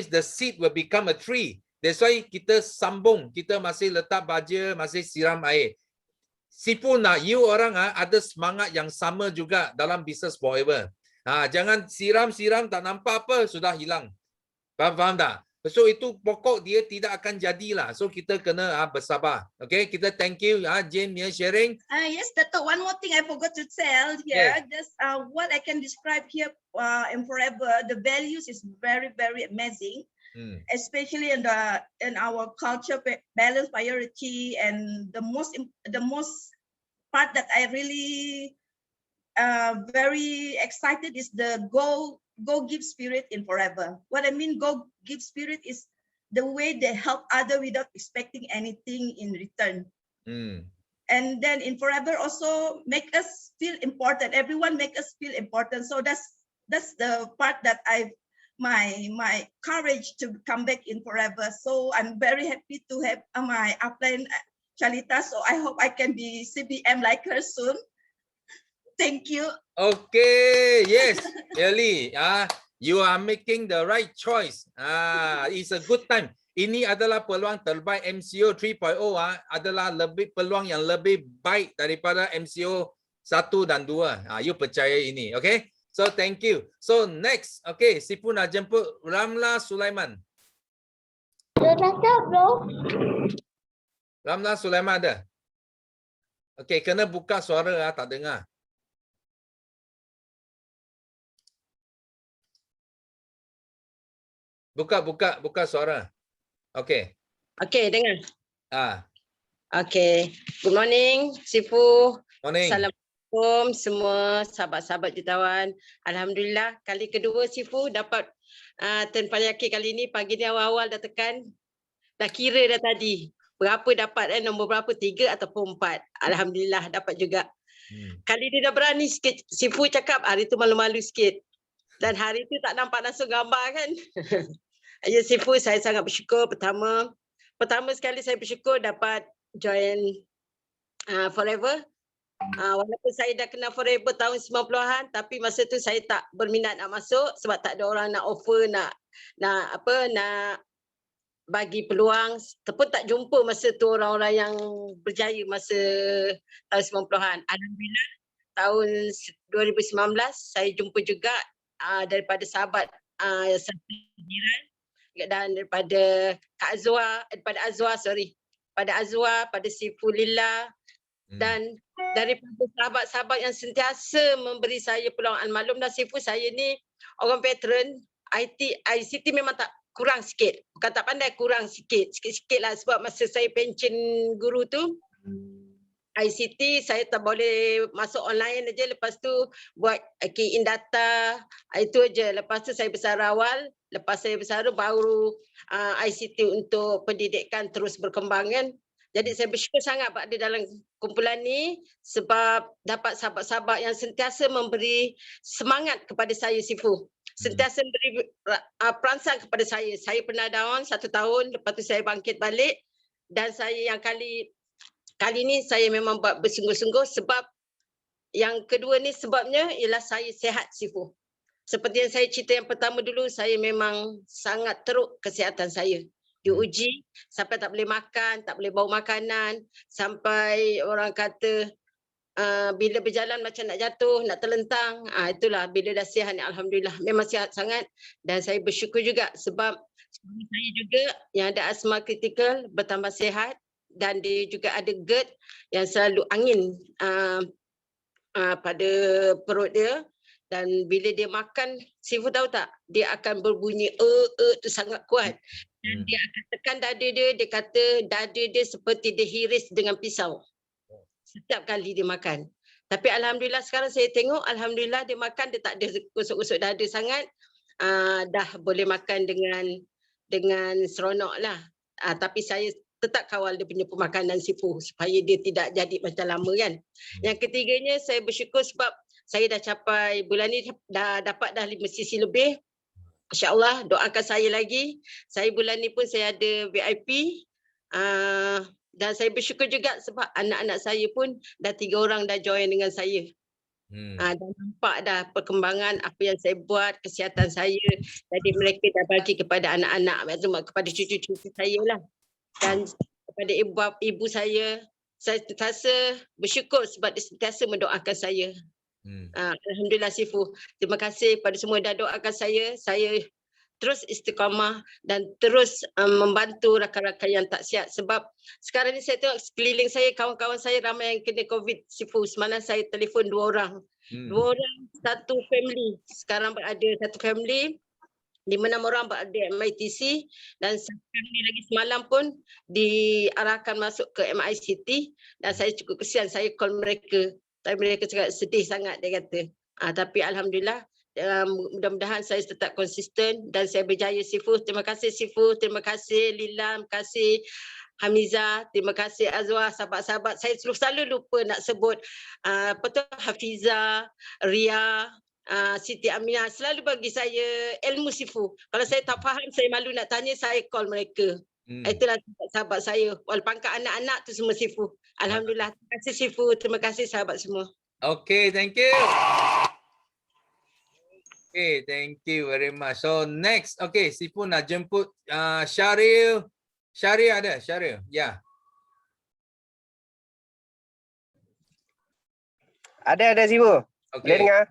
the seed will become a tree. That's why kita sambung, kita masih letak baja, masih siram air. Sifu nak you orang ada semangat yang sama juga dalam business forever. Jangan siram tak nampak apa, sudah hilang. Faham tak? So itu pokok dia tidak akan jadilah. So kita kena bersabar. Okay, kita thank you Jane sharing. Yes, Dato', one more thing I forgot to tell here. Yes. Just what I can describe here in Forever, the values is very, very amazing. Especially in our culture, balance, priority, and the most part that I really very excited is the go give spirit in Forever. What I mean go give spirit is the way they help other without expecting anything in return. And then in Forever also make us feel important. Everyone make us feel important. So that's the part that my courage to come back in Forever. So I'm very happy to have my upline Chalita. So I hope I can be CBM like her soon. Thank you. Okay, yes, Ellie, you are making the right choice. It's a good time. Ini adalah peluang terbaik. MCO 3.0 adalah peluang yang lebih baik daripada MCO 1 dan 2. You percaya ini, okay? So thank you. So next, okay, Sifu nak jemput Ramla Sulaiman. Ramla Sulaiman ada? Okay, kena buka suara tak dengar. Buka suara. Okay. Okay, dengar. Okay. Good morning, Sifu. Morning. Assalamualaikum semua sahabat-sahabat jutawan. Alhamdulillah, kali kedua Sifu dapat Tempayaki kali ini. Pagi ni awal-awal dah tekan. Dah kira dah tadi. Berapa dapat nombor berapa? 3 ataupun 4. Alhamdulillah dapat juga. Kali ni dah berani sikit. Sifu cakap hari tu malu-malu sikit. Dan hari tu tak nampak langsung gambar kan. Ya Sifu, saya sangat bersyukur. Pertama sekali saya bersyukur dapat join Forever. Walaupun saya dah kenal Forever tahun 90-an, tapi masa tu saya tak berminat nak masuk sebab tak ada orang nak offer, nak bagi peluang. Pun tak jumpa masa tu orang-orang yang berjaya masa tahun 90-an. Alhamdulillah tahun 2019 saya jumpa juga daripada sahabat jiran dan daripada Kak Azwa, pada Azwa, pada Sifu Lillah dan daripada sahabat-sahabat yang sentiasa memberi saya peluang. Maklum dah Sifu, saya ni orang veteran, ICT memang tak kurang sikit. Bukan tak pandai, kurang sikit lah sebab masa saya pencen guru tu ICT saya tak boleh masuk online aja, lepas tu buat key in data, itu aja. Lepas tu saya bersara awal, lepas saya bersara baru ICT untuk pendidikan terus berkembang kan. Jadi saya bersyukur sangat berada dalam kumpulan ni sebab dapat sahabat-sahabat yang sentiasa memberi semangat kepada saya Sifu. Sentiasa memberi perangsang kepada saya. Saya pernah down 1 tahun, lepas tu saya bangkit balik dan saya yang kali ni saya memang buat bersungguh-sungguh sebab yang kedua ni sebabnya ialah saya sihat Sifu. Seperti yang saya cerita yang pertama dulu, saya memang sangat teruk kesihatan saya. Diuji sampai tak boleh makan, tak boleh bawa makanan, sampai orang kata bila berjalan macam nak jatuh, nak terlentang. Itulah bila dah sihat ni, alhamdulillah memang sihat sangat. Dan saya bersyukur juga sebab suami saya juga yang ada asma kritikal bertambah sihat, dan dia juga ada GERD yang selalu angin pada perut dia. Dan bila dia makan, Sifu tahu tak, dia akan berbunyi tu sangat kuat. Dan dia akan tekan dada dia, dia kata dada dia seperti dihiris dengan pisau setiap kali dia makan. Tapi alhamdulillah sekarang saya tengok, alhamdulillah dia makan, dia tak ada gosok-gosok dada sangat. Dah boleh makan dengan seronok lah. Tapi saya tetap kawal dia punya pemakanan Sifu supaya dia tidak jadi macam lama kan. Yang ketiganya, saya bersyukur sebab saya dah capai bulan ni dah dapat 5 cc lebih. InsyaAllah doakan saya lagi. Saya bulan ni pun saya ada VIP. Dan saya bersyukur juga sebab anak-anak saya pun dah 3 orang dah join dengan saya. Dan nampak dah perkembangan apa yang saya buat, kesihatan saya. Jadi mereka dah bagi kepada anak-anak, kepada cucu-cucu saya lah. Dan kepada ibu saya rasa bersyukur sebab dia sentiasa mendoakan saya. Alhamdulillah Sifu. Terima kasih pada semua dah doakan saya. Saya terus istiqamah dan terus membantu rakan-rakan yang tak sihat. Sebab sekarang ni saya tengok sekeliling saya, kawan-kawan saya ramai yang kena COVID Sifu. Semalam saya telefon 2 orang. 2 orang, satu family. Sekarang berada satu family. 5-6 orang berada MITC dan satu family lagi semalam pun diarahkan masuk ke MICT. Dan saya cukup kesian, saya call mereka. Tapi mereka cakap sedih sangat dia kata. Tapi alhamdulillah, mudah-mudahan saya tetap konsisten dan saya berjaya Sifu. Terima kasih Sifu, terima kasih Lila, terima kasih Hamiza, terima kasih Azwar, sahabat-sahabat. Saya selalu lupa nak sebut Hafiza, Ria, Siti Aminah. Selalu bagi saya ilmu Sifu. Kalau saya tak faham, saya malu nak tanya, saya call mereka. Itulah sahabat saya. Walaupun pangkat anak-anak tu semua Sifu. Alhamdulillah. Terima kasih Sifu. Terima kasih sahabat semua. Okay, thank you. Okay, thank you very much. So next, okay, Sifu nak jemput Syaril. Syaril ada? Syaril, ya. Ada Sifu. Okay. Boleh dengar?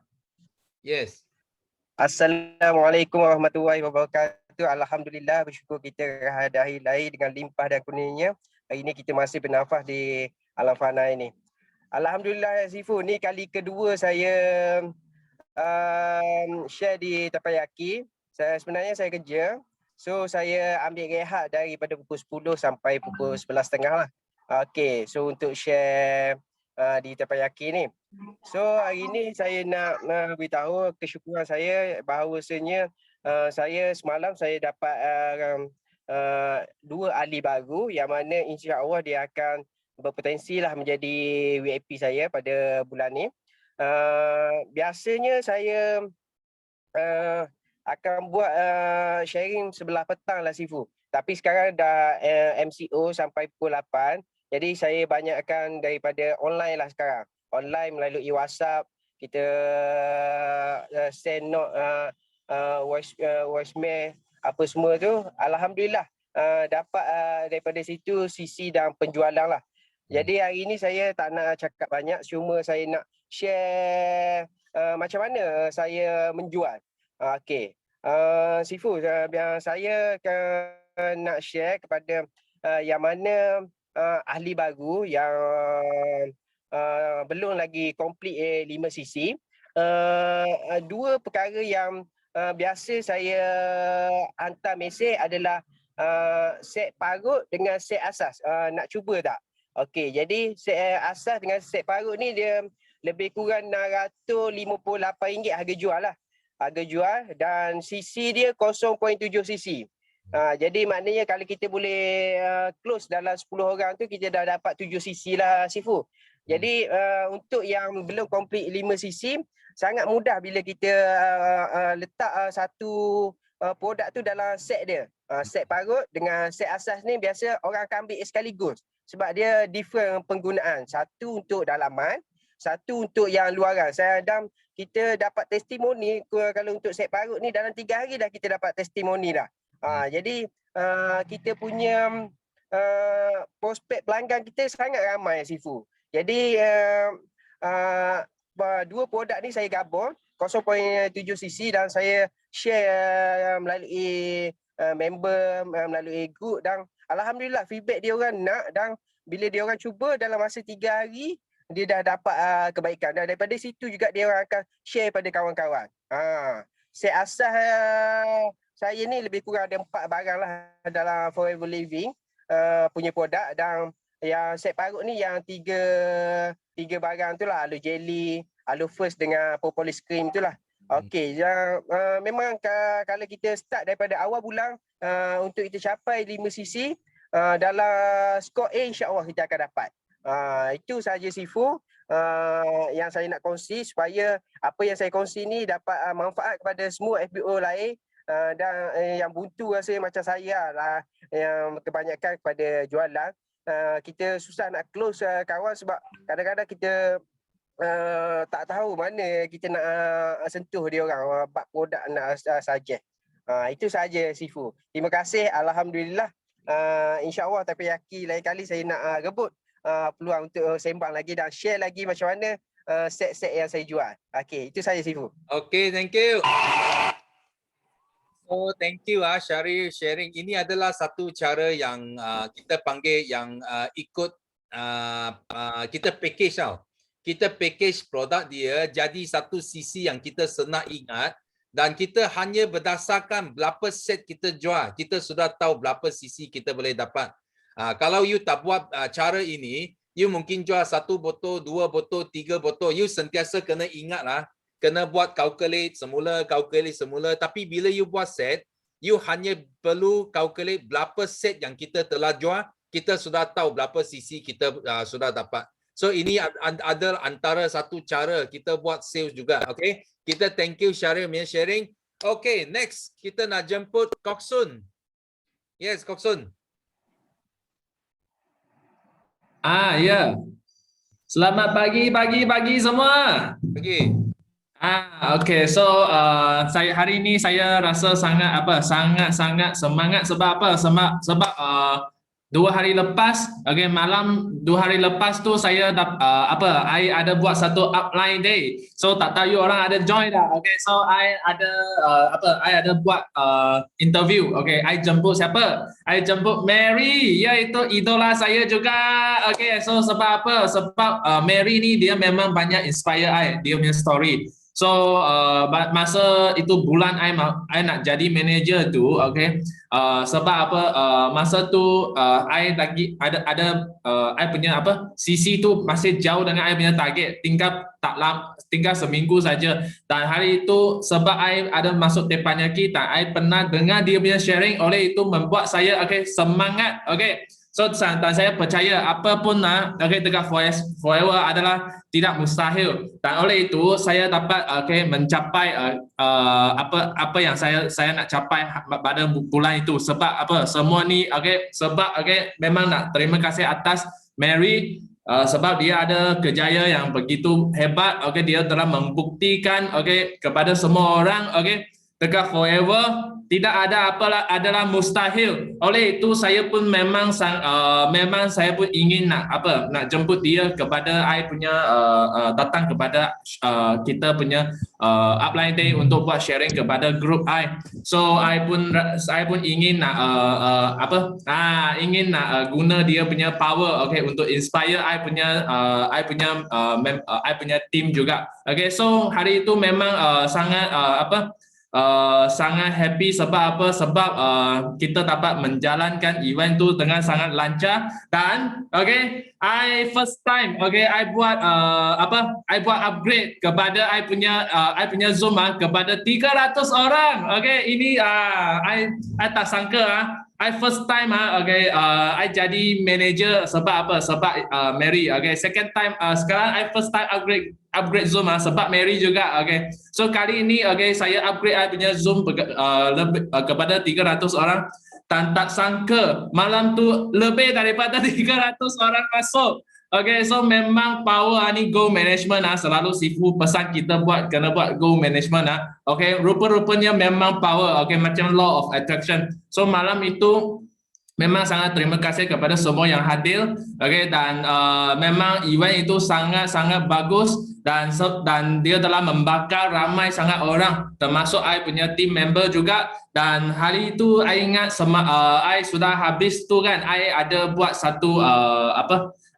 Yes. Assalamualaikum warahmatullahi wabarakatuh. Alhamdulillah, bersyukur kita ada hari lahir dengan limpah dan kurnianya. Hari ini kita masih bernafas di alam fana ini. Alhamdulillah Sifu, ni kali kedua saya share di Tappayaki. Sebenarnya saya kerja. So saya ambil rehat daripada pukul 10 sampai pukul 11.30 lah. Okay, so untuk share di Tappayaki ni. So hari ni saya nak beritahu kesyukuran saya bahawasanya saya semalam saya dapat 2 ahli baru yang mana insya-Allah dia akan berpotensi lah menjadi VIP saya pada bulan ni. Biasanya saya akan buat sharing sebelah petang lah Sifu. Tapi sekarang dah MCO sampai pukul 8. Jadi saya banyakkan daripada online lah sekarang. Online melalui WhatsApp, kita send note, voicemail, apa semua tu. Alhamdulillah dapat daripada situ sisi dan penjualan lah. Jadi hari ni saya tak nak cakap banyak, cuma saya nak share macam mana saya menjual. Okey. Sifu, saya nak share kepada yang mana ahli baru yang belum lagi complete 5 cc. 2 perkara yang biasa saya hantar mesej adalah set parut dengan set asas. Nak cuba tak? Okey, jadi set asas dengan set parut ni dia lebih kurang RM658 harga jual lah. Harga jual dan cc dia 0.7 cc. Jadi maknanya kalau kita boleh close dalam 10 orang tu kita dah dapat 7 cc lah Sifu. Jadi untuk yang belum complete 5 cc sangat mudah bila kita letak satu produk tu dalam set dia. Set parut dengan set asas ni biasa orang akan ambil sekaligus sebab dia different penggunaan. Satu untuk dalaman, satu untuk yang luaran. Saya Adam kita dapat testimoni kalau untuk set parut ni dalam 3 hari dah kita dapat testimoni dah. Jadi kita punya prospek pelanggan kita sangat ramai Sifu. Jadi dua produk ni saya gabung 0.7 cc dan saya share melalui member, melalui group, dan alhamdulillah feedback dia orang nak, dan bila dia orang cuba dalam masa 3 hari dia dah dapat kebaikan, dan daripada situ juga dia orang akan share pada kawan-kawan. Set asas saya ni lebih kurang ada 4 barang lah dalam Forever Living punya produk, dan yang set parut ni yang tiga barang tu lah, aloe jelly, aloe first dengan propolis cream tu lah. Okey, yang memang kalau kita start daripada awal bulan untuk kita capai 5 cc dalam skor A, insya-Allah kita akan dapat. Itu sahaja Sifu yang saya nak kongsi, supaya apa yang saya kongsi ni dapat manfaat kepada semua FBO lain, dan yang buntu rasa macam saya lah, yang kebanyakan kepada jualan. Kita susah nak close kawan sebab kadang-kadang kita tak tahu mana kita nak sentuh dia orang, bab produk nak suggest. Itu saja Sifu. Terima kasih, alhamdulillah. InsyaAllah Takoyaki lain kali saya nak rebut peluang untuk sembang lagi dan share lagi macam mana set-set yang saya jual. Okey, itu saja Sifu. Okay, thank you. So thank you Syaril sharing. Ini adalah satu cara yang kita panggil yang ikut kita package tau. Kita package produk dia jadi satu sisi yang kita senang ingat, dan kita hanya berdasarkan berapa set kita jual, kita sudah tahu berapa sisi kita boleh dapat. Kalau you tak buat cara ini, you mungkin jual 1 botol, 2 botol, 3 botol. You sentiasa kena ingat lah, kena buat calculate semula. Tapi bila you buat set, you hanya perlu calculate berapa set yang kita telah jual, kita sudah tahu berapa sisi kita sudah dapat. So ini ada antara satu cara kita buat sales juga. Okay, kita thank you Syaril punya sharing. Okay, next kita nak jemput Kok Sun. Yes, Kok Sun. Ya. Selamat pagi semua. Pagi. Okay, so saya hari ini saya rasa sangat semangat sebab apa? Sebab 2 hari lepas, malam 2 hari lepas tu saya I ada buat satu upline day. So tak tahu you orang ada join dah. Okay, so I ada buat interview. Okay, I jemput siapa? I jemput Mary, iaitu idola saya juga. Okay, so sebab apa? Sebab Mary ni dia memang banyak inspire I, dia punya story. So masa itu bulan I nak jadi manager tu, okay, sebab apa, masa tu I lagi ada I punya sisi tu masih jauh dengan I punya target, tinggal seminggu saja. Dan hari itu sebab I ada masuk Teppanyaki, I pernah dengar dia punya sharing, oleh itu membuat saya semangat. Okay, so dan saya percaya apapun dekat forever adalah tidak mustahil, dan oleh itu saya dapat mencapai apa yang saya nak capai pada bulan itu. Sebab apa semua ni, sebab memang nak terima kasih atas Mary, sebab dia ada kejayaan yang begitu hebat. Dia telah membuktikan kepada semua orang dekat forever tidak ada adalah mustahil. Oleh itu saya pun memang saya pun ingin nak jemput dia kepada I punya datang kepada kita punya upline day untuk buat sharing kepada group I. So I pun ingin nak guna dia punya power untuk inspire I punya team juga. So hari itu memang sangat happy sebab apa? Sebab kita dapat menjalankan event tu dengan sangat lancar. Dan I first time I buat I buat upgrade kepada I punya Zoom kepada 300 orang. Ini I tak sangka I first time I jadi manager sebab apa? Sebab Mary. Second time sekarang I first time upgrade Zoom sebab Mary juga. So kali ini saya upgrade I punya Zoom kepada 300 orang, dan tak sangka malam tu lebih daripada 300 orang masuk. So memang power ni goal management selalu Sifu pesan kita kena buat goal management rupa-rupanya memang power macam law of attraction. So malam itu memang sangat terima kasih kepada semua yang hadir. Okay, dan memang event itu sangat-sangat bagus dan dia telah membakar ramai sangat orang, termasuk I punya team member juga. Dan hari itu I ingat I sudah habis tu kan, I ada buat satu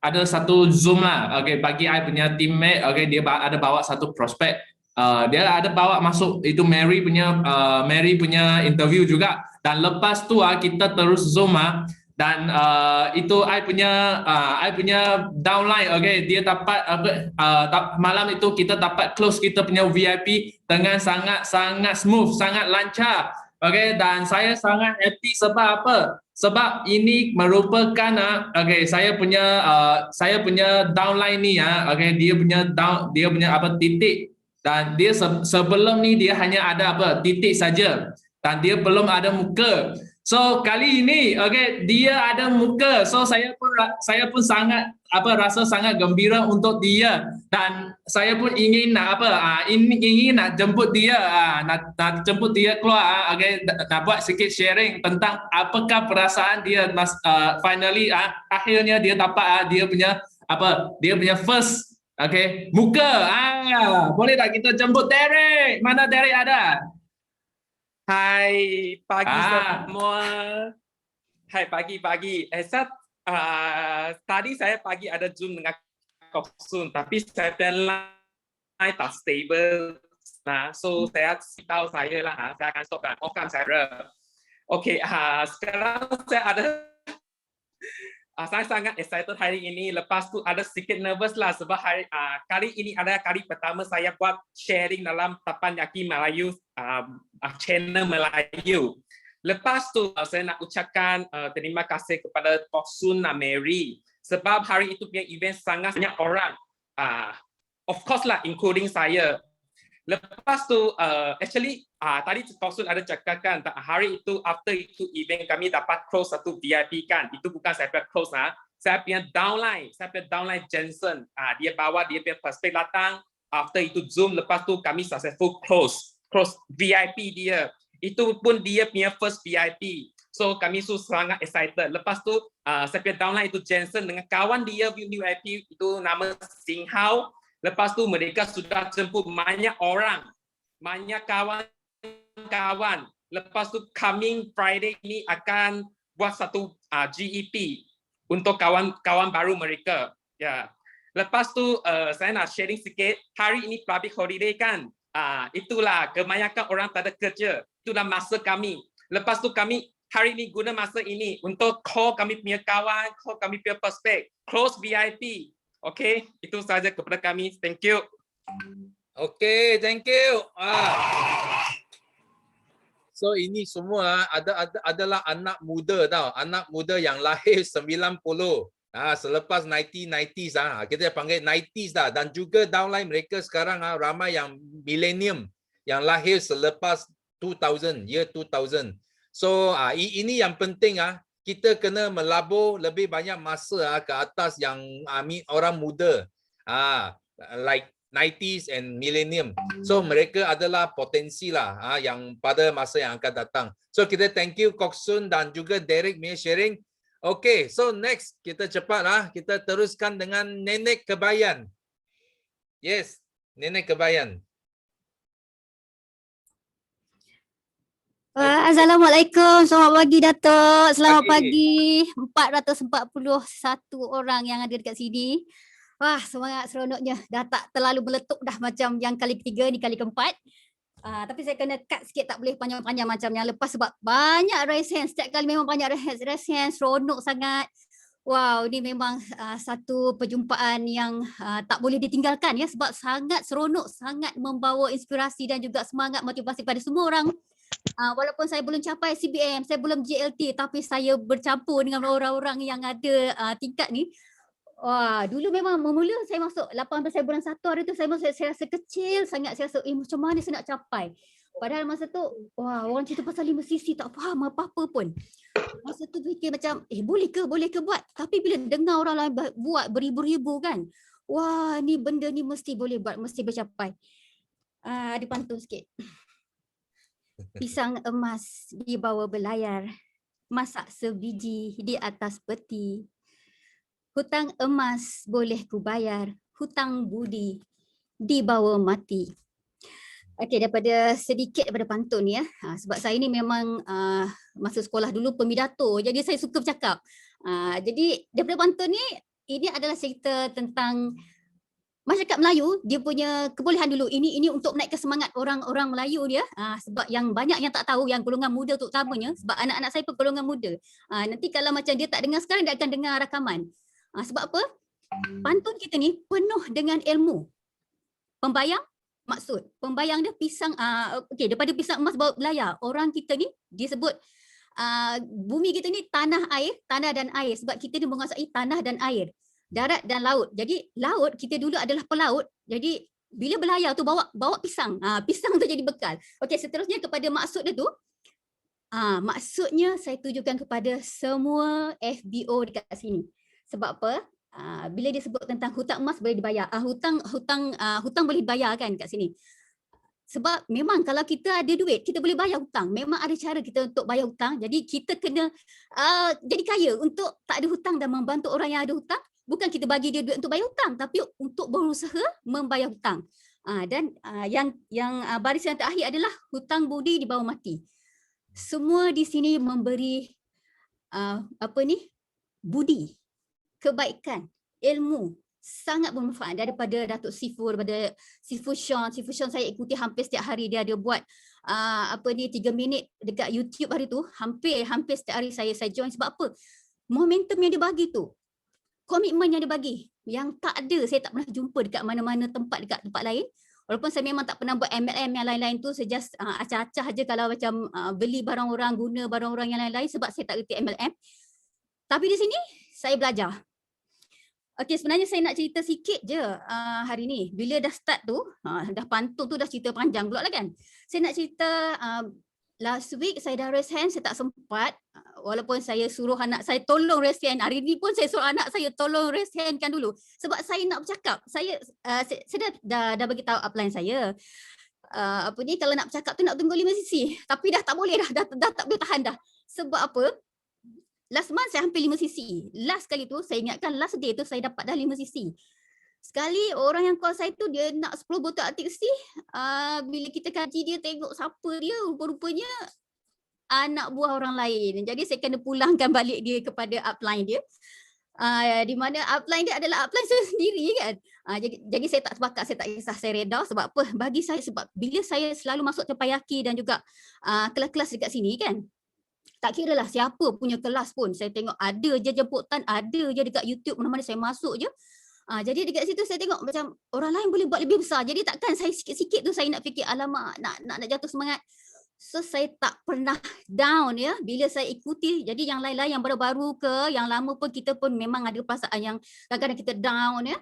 ada satu Zoom lah. Okay, bagi I punya teammate. Okay, dia ada bawa satu prospek. Dia ada bawa masuk itu Mary punya interview juga. Dan lepas tu kita terus Zoom dan itu I punya downline. Okay, dia dapat malam itu kita dapat close kita punya VIP dengan sangat smooth, sangat lancar. Okay, dan saya sangat happy sebab apa? Sebab ini merupakan saya punya downline ni okay, dia punya titik, dan dia sebelum ni dia hanya ada titik saja dan dia belum ada muka. So kali ini okay, dia ada muka. So saya pun sangat rasa sangat gembira untuk dia, dan saya pun ingin ingin nak jemput dia, nak jemput dia keluar, okay, nak buat sikit sharing tentang apakah perasaan dia finally akhirnya dia dapat dia punya first muka. Boleh tak kita jemput Derek? Mana Derek ada? Hai pagi semua. Hai pagi. Tadi saya pagi ada Zoom dengan Kok Sun, tapi saya line tak stable. Nah, so saya tahu saya lah, saya akan stop dan okam saya. Okay, sekarang saya ada saya sangat excited hari ini. Lepas tu ada sedikit nervous lah sebab kali ini adalah kali pertama saya buat sharing dalam Teppanyaki Melayu, channel Melayu. Lepas tu saya nak ucapkan terima kasih kepada Kok Sun dan Mary sebab hari itu punya event sangat banyak orang. Of course lah, including saya. Lepas tu actually tadi Kok Sun ada cakapkan hari itu after itu event kami dapat close satu VIP kan. Itu bukan saya punya close saya punya downline Jensen. Dia bawa dia punya perspek datang, after itu Zoom, lepas tu kami successful close VIP dia. Itu pun dia punya first VIP. So kami sangat excited. Lepas tu saya punya downline itu Jensen dengan kawan dia VIP itu nama Sing Hao. Lepas tu mereka sudah jemput banyak orang, banyak kawan-kawan. Lepas tu coming Friday ini akan buat satu GEP untuk kawan-kawan baru mereka. Ya. Lepas tu saya nak sharing sikit. Hari ini public holiday kan. Itulah kebanyakan orang tak ada kerja. Itulah masa kami. Lepas tu kami hari ini guna masa ini untuk call kami punya kawan, call kami punya prospek, close VIP. Okay, itu saja kepada kami. Thank you. Okay, thank you. So ini semua adalah anak muda tau, anak muda yang lahir 90. Selepas 1990s kita panggil 90s dah, dan juga downline mereka sekarang ramai yang millennium yang lahir selepas 2000, year 2000. So ini yang penting kita kena melabur lebih banyak masa ke atas yang orang muda, like 90s and millennium. So mereka adalah potensi lah yang pada masa yang akan datang. So kita thank you Kok Sun dan juga Derek punya sharing. Okay, so next kita cepat kita teruskan dengan Nenek Kebayan. Yes, Nenek Kebayan. Assalamualaikum. Selamat pagi Datuk. Selamat pagi. 441 orang yang ada dekat sini. Wah, semangat seronoknya. Dah tak terlalu meletup dah macam yang kali ketiga, ni kali keempat. Tapi saya kena cut sikit, tak boleh panjang-panjang macam yang lepas sebab banyak raise hand. Setiap kali memang banyak raise hand, seronok sangat. Wow, ni memang satu perjumpaan yang tak boleh ditinggalkan ya, sebab sangat seronok, sangat membawa inspirasi dan juga semangat motivasi pada semua orang. Walaupun saya belum capai CBM, saya belum JLT, tapi saya bercampur dengan orang-orang yang ada tingkat ni. Wah, dulu memang memula saya masuk 18 bulan 1 hari tu saya rasa kecil sangat, saya rasa macam mana saya nak capai. Padahal masa tu orang cerita pasal 5 sisi tak faham apa-apa pun. Masa tu fikir macam boleh ke buat. Tapi bila dengar orang lain buat beribu-ribu kan. Wah, ni benda ni mesti boleh buat, mesti bercapai. Ada pantun sikit. Pisang emas dibawa berlayar, masak sebiji di atas peti. Hutang emas boleh ku bayar, hutang budi dibawa mati. Okey, daripada sedikit daripada pantun ya. Sebab saya ni memang masa sekolah dulu pemidato, jadi saya suka bercakap. Jadi daripada pantun ni, ini adalah cerita tentang masyarakat Melayu, dia punya kebolehan dulu. Ini untuk menaikkan semangat orang-orang Melayu dia. Sebab yang banyak yang tak tahu, yang golongan muda terutamanya, sebab anak-anak saya pun golongan muda. Nanti kalau macam dia tak dengar sekarang, dia akan dengar rakaman. Sebab apa? Pantun kita ni penuh dengan ilmu. Pembayang, maksud. Pembayang dia pisang, okey, daripada pisang emas bawa belayar. Orang kita ni disebut bumi kita ni tanah dan air. Sebab kita ni menguasai tanah dan air. Darat dan laut. Jadi laut kita dulu adalah pelaut. Jadi bila belayar tu bawa pisang. Pisang tu jadi bekal. Okey, seterusnya kepada maksud dia tu. Maksudnya saya tujukan kepada semua FBO dekat sini. Sebab apa? Bila dia sebut tentang hutang emas boleh dibayar. Hutang boleh dibayar kan kat sini. Sebab memang kalau kita ada duit, kita boleh bayar hutang. Memang ada cara kita untuk bayar hutang. Jadi kita kena jadi kaya untuk tak ada hutang dan membantu orang yang ada hutang. Bukan kita bagi dia duit untuk bayar hutang, tapi untuk berusaha membayar hutang. Dan yang baris yang terakhir adalah hutang budi dibawa mati. Semua di sini memberi budi, kebaikan, ilmu sangat bermanfaat daripada Datuk Sifu, daripada Sifu Sean. Sifu Sean saya ikuti hampir setiap hari. Dia ada buat 3 minit dekat YouTube hari tu. Hampir setiap hari saya join. Sebab apa? Momentum yang dia bagi tu, komitmen yang dia bagi, yang tak ada, saya tak pernah jumpa dekat mana-mana dekat tempat lain. Walaupun saya memang tak pernah buat MLM yang lain-lain tu, saya just acah-acah je kalau macam beli barang orang, guna barang orang yang lain-lain sebab saya tak reti MLM. Tapi di sini saya belajar. Okey, sebenarnya saya nak cerita sikit je hari ni. Bila dah start tu, dah pantun tu dah cerita panjang pula lah kan. Saya nak cerita last week saya dah raise hand, saya tak sempat. Walaupun saya suruh anak saya tolong raise hand. Hari ni pun saya suruh anak saya tolong raise hand kan dulu. Sebab saya nak bercakap. Saya dah bagi tahu upline saya. Kalau nak bercakap tu nak tunggu 5 sisi. Tapi dah tak boleh dah tak boleh tahan dah. Sebab apa? Last month saya hampir 5 sisi. Last kali tu saya ingatkan last day tu saya dapat dah 5 sisi. Sekali orang yang call saya tu dia nak 10 botol Arctic Sea. Bila kita kaji dia tengok siapa dia, rupa-rupanya anak buah orang lain. Jadi saya kena pulangkan balik dia kepada upline dia. Di mana upline dia adalah upline saya sendiri kan. Jadi saya tak terbakat, saya tak kisah, saya reda. Sebab apa? Bagi saya, sebab bila saya selalu masuk Tempayaki dan juga kelas-kelas dekat sini kan, tak kira lah siapa punya kelas pun, saya tengok ada je jemputan, ada je dekat YouTube, mana-mana saya masuk je. Jadi dekat situ saya tengok macam orang lain boleh buat lebih besar. Jadi takkan saya sikit-sikit tu saya nak fikir alamak nak jatuh semangat. So saya tak pernah down ya bila saya ikuti. Jadi yang lain-lain yang baru-baru ke yang lama pun kita pun memang ada perasaan yang kadang-kadang kita down ya.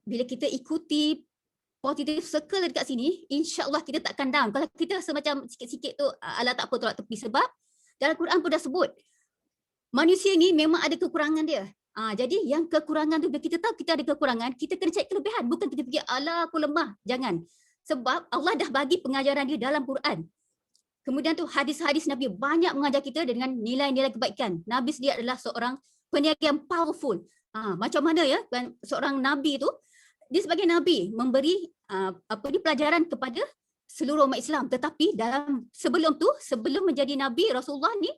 Bila kita ikuti positive circle dekat sini, insya-Allah kita takkan down. Kalau kita rasa macam sikit-sikit tu alah tak apa tolak tepi, sebab dalam Quran pun dah sebut manusia ni memang ada kekurangan dia. Jadi yang kekurangan tu bila kita tahu kita ada kekurangan, kita kena cari kelebihan, bukan kita fikir alah aku lemah. Jangan. Sebab Allah dah bagi pengajaran dia dalam Quran. Kemudian tu hadis-hadis Nabi banyak mengajar kita dengan nilai-nilai kebaikan. Nabi sendiri adalah seorang peniaga yang powerful. Macam mana ya seorang Nabi tu, dia sebagai Nabi memberi pelajaran kepada seluruh umat Islam. Tetapi sebelum menjadi Nabi, Rasulullah ni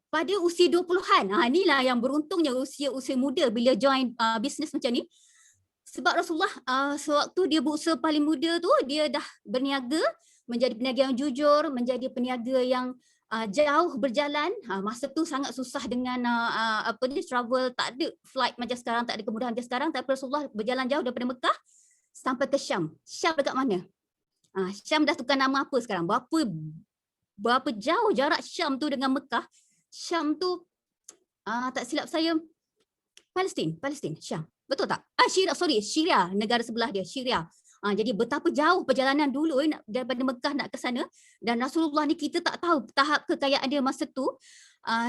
pada usia 20-an. Inilah yang beruntungnya usia muda bila join bisnes macam ni. Sebab Rasulullah sewaktu dia berusia paling muda tu, dia dah berniaga, menjadi peniaga yang jujur, menjadi peniaga yang jauh berjalan. Masa tu sangat susah dengan travel, tak ada flight macam sekarang, tak ada kemudahan macam sekarang. Tapi Rasulullah berjalan jauh daripada Mekah sampai ke Syam. Syam dekat mana? Syam dah tukar nama apa sekarang? Berapa jauh jarak Syam tu dengan Mekah? Syam tu tak silap saya Palestin, Syam. Betul tak? Syria, negara sebelah dia, Syria. Jadi betapa jauh perjalanan dulu daripada Mekah nak ke sana, dan Rasulullah ni kita tak tahu tahap kekayaan dia masa tu,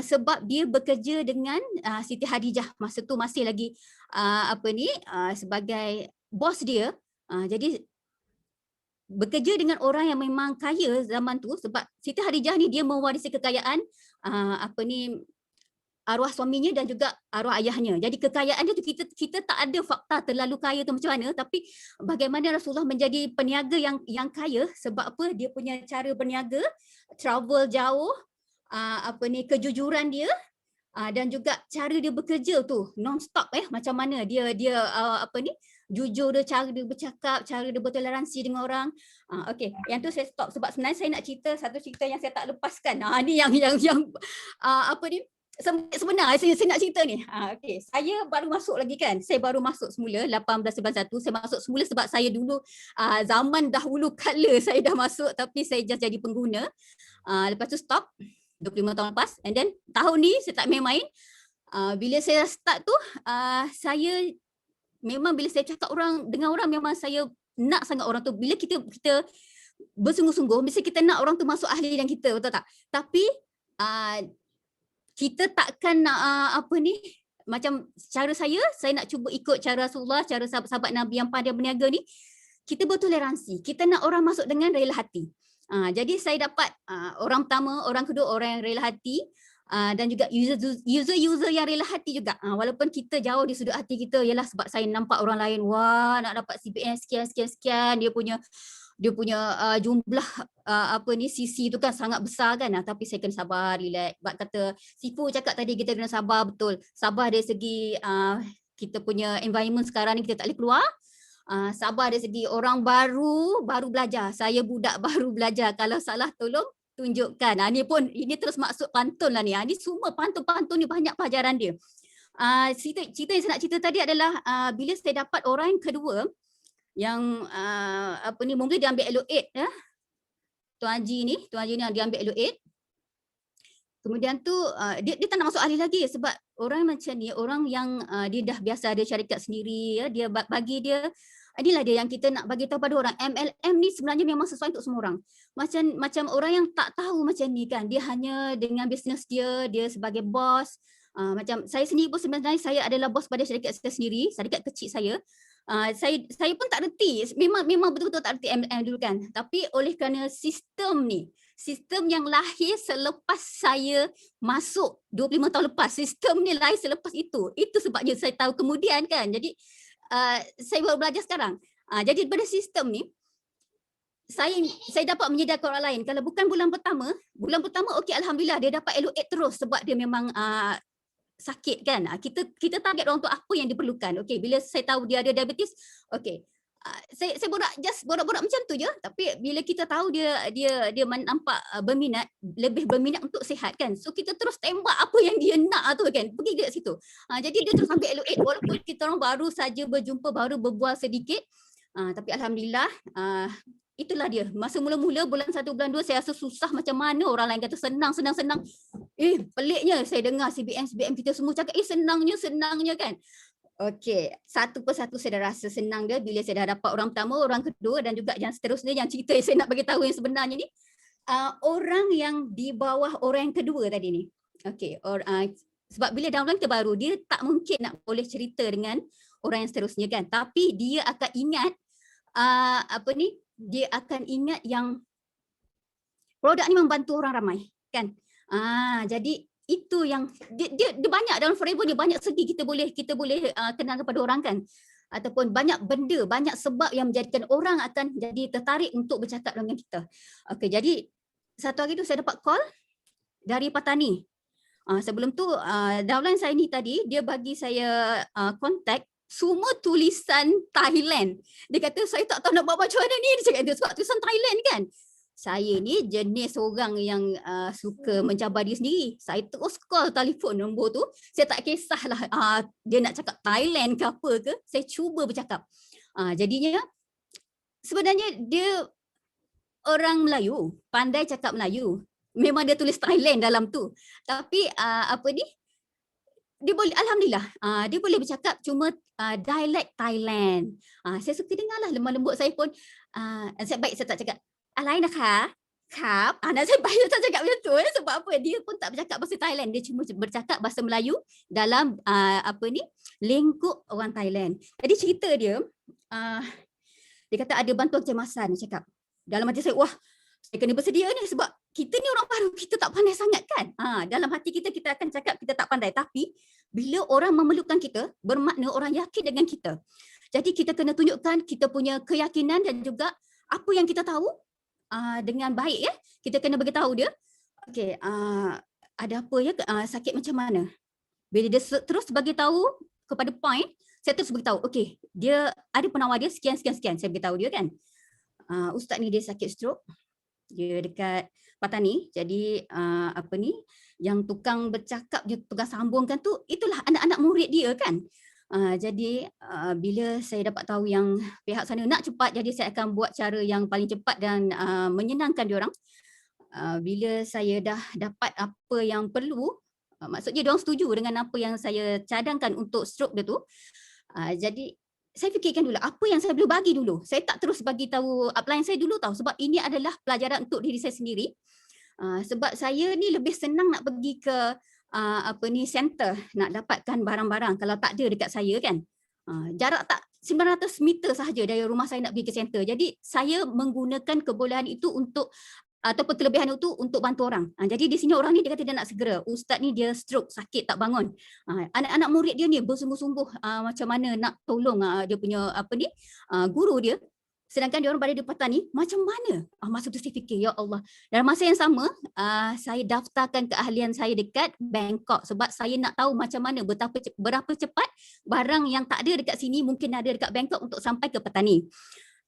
sebab dia bekerja dengan Siti Khadijah masa tu masih lagi sebagai bos dia. Jadi bekerja dengan orang yang memang kaya zaman tu, sebab Siti Khadijah ni dia mewarisi kekayaan arwah suaminya dan juga arwah ayahnya. Jadi kekayaan dia tu kita tak ada fakta terlalu kaya tu macam mana, tapi bagaimana Rasulullah menjadi peniaga yang kaya, sebab apa? Dia punya cara berniaga, travel jauh, kejujuran dia, dan juga cara dia bekerja tu non-stop, macam mana dia jujur dia, cara dia bercakap, cara dia bertoleransi dengan orang. Okey, yang tu saya stop sebab sebenarnya saya nak cerita satu cerita yang saya tak lepaskan. Ni yang sebenar saya nak cerita ni. Okey, saya baru masuk lagi kan. Saya baru masuk semula 1891. Saya masuk semula sebab saya dulu zaman dahulu kala saya dah masuk, tapi saya just jadi pengguna. Lepas tu stop 25 tahun lepas, and then tahun ni saya tak main-main. Bila saya start tu, saya memang bila saya cakap dengan orang memang saya nak sangat orang tu. Bila kita bersungguh-sungguh, mesti kita nak orang tu masuk ahli dengan kita, betul tak? Tapi kita takkan nak macam cara saya nak cuba ikut cara Rasulullah, cara sahabat-sahabat Nabi yang pandai berniaga ni. Kita bertoleransi, kita nak orang masuk dengan rela hati. Jadi saya dapat orang pertama, orang kedua orang yang rela hati, dan juga user yang rela hati juga. Walaupun kita jauh di sudut hati kita, ialah sebab saya nampak orang lain, wah nak dapat CPM sekian, dia punya jumlah CC tu kan sangat besar kan. Tapi saya kena sabar, relax. Sebab kata Sifu cakap tadi, kita kena sabar, betul. Sabar dari segi kita punya environment sekarang ni, kita tak boleh keluar. Sabar dari segi orang baru belajar. Saya budak baru belajar. Kalau salah tolong tunjukkan. Ini terus maksud pantun lah ni. Ni semua pantun-pantun ni banyak pelajaran dia. Cerita yang saya nak cerita tadi adalah bila saya dapat orang yang kedua yang mungkin dia ambil LO8 ya. Tuan Haji ni dia ambil LO8. Kemudian tu dia tak nak masuk ahli lagi sebab orang macam ni, orang yang dia dah biasa ada syarikat sendiri ya, dia bagi dia, inilah dia yang kita nak bagi tahu pada orang. MLM ni sebenarnya memang sesuai untuk semua orang. Macam orang yang tak tahu macam ni kan, dia hanya dengan bisnes dia sebagai bos. Macam saya sendiri pun sebenarnya saya adalah bos pada syarikat saya sendiri, syarikat kecil saya. Saya pun tak reti, memang betul-betul tak reti MLM dulu kan. Tapi oleh kerana sistem yang lahir selepas saya masuk 25 tahun lepas, sistem ni lahir selepas itu sebabnya saya tahu kemudian kan. Jadi saya baru belajar sekarang. Jadi pada sistem ni saya dapat menyediakan orang lain. Kalau bukan bulan pertama okey, alhamdulillah dia dapat LO8 terus sebab dia memang sakit kan. Kita target orang tu apa yang diperlukan. Okey, bila saya tahu dia ada diabetes, okey. Saya borak-borak macam tu je, tapi bila kita tahu dia nampak lebih berminat untuk sihat kan. So kita terus tembak apa yang dia nak tu kan. Pergi dekat situ. Jadi dia terus ambil LO8 walaupun kita orang baru saja berjumpa, baru berbual sedikit. Tapi alhamdulillah itulah dia. Masa mula-mula bulan 1 bulan 2 saya rasa susah macam mana, orang lain kata senang. Peliknya saya dengar CBM kita semua cakap senangnya kan. Okey, satu persatu saya dah rasa senang dia bila saya dah dapat orang pertama, orang kedua dan juga yang seterusnya. Yang cerita yang saya nak bagi tahu yang sebenarnya ni, orang yang di bawah orang yang kedua tadi ni. Okey, sebab bila downline terbaru dia tak mungkin nak boleh cerita dengan orang yang seterusnya kan. Tapi dia akan ingat dia akan ingat yang produk ni membantu orang ramai kan. Jadi itu yang dia banyak dalam Forever, dia banyak segi kita boleh kenal kepada orang kan, ataupun banyak benda, banyak sebab yang menjadikan orang akan jadi tertarik untuk bercakap dengan kita. Okey, jadi satu hari tu saya dapat call dari Patani. Sebelum tu downline saya ni tadi dia bagi saya kontak semua tulisan Thailand. Dia kata saya tak tahu nak buat macam mana ni. Dia cakap dia sebab tulisan Thailand kan. Saya ni jenis orang yang suka mencabar diri sendiri. Saya terus call telefon nombor tu. Saya tak kisahlah dia nak cakap Thailand ke apa ke. Saya cuba bercakap. Jadinya sebenarnya dia orang Melayu, pandai cakap Melayu. Memang dia tulis Thailand dalam tu. Tapi dia boleh, alhamdulillah, dia boleh bercakap cuma dialek Thailand. Saya suka dengarlah, lemah lembut saya pun. Baik saya tak cakap alai nakha, kap. Saya baik tak cakap macam tu sebab apa? Dia pun tak bercakap bahasa Thailand, dia cuma bercakap bahasa Melayu dalam lingkup orang Thailand. Jadi cerita dia Dia kata ada bantuan kecemasan. Dia cakap. Dalam hati saya, wah, saya kena bersedia ni sebab kita ni orang baru, kita tak pandai sangat kan. Dalam hati kita akan cakap kita tak pandai. Tapi bila orang memerlukan kita, bermakna orang yakin dengan kita. Jadi kita kena tunjukkan kita punya keyakinan dan juga apa yang kita tahu dengan baik ya. Kita kena beritahu dia, okey, ada apa ya, sakit macam mana. Bila dia terus bagi tahu kepada point, saya terus beritahu, okey, dia ada penawar dia sekian. Saya beritahu dia kan. Ustaz ni dia sakit stroke. Dia dekat Patani. Jadi yang tukang bercakap, dia tukang sambungkan tu, itulah anak-anak murid dia kan. Jadi bila saya dapat tahu yang pihak sana nak cepat, jadi saya akan buat cara yang paling cepat dan menyenangkan diorang. Bila saya dah dapat apa yang perlu, maksudnya diorang setuju dengan apa yang saya cadangkan untuk stroke dia tu. Jadi saya fikirkan dulu apa yang saya boleh bagi dulu. Saya tak terus bagi tahu upline saya dulu tahu, sebab ini adalah pelajaran untuk diri saya sendiri. Sebab saya ni lebih senang nak pergi ke center nak dapatkan barang-barang kalau tak ada dekat saya kan. Jarak tak 900 meter sahaja dari rumah saya nak pergi ke center. Jadi saya menggunakan kebolehan itu untuk ataupun kelebihan itu untuk bantu orang. Jadi di sini orang ni dia kata dia nak segera. Ustaz ni dia stroke, sakit tak bangun. Anak-anak murid dia ni bersungguh-sungguh macam mana nak tolong dia punya guru dia. Sedangkan dia orang berada di Patani, macam mana? Masa tu saya fikir, ya Allah. Dalam masa yang sama, saya daftarkan keahlian saya dekat Bangkok sebab saya nak tahu macam mana berapa cepat barang yang tak ada dekat sini mungkin ada dekat Bangkok untuk sampai ke Patani.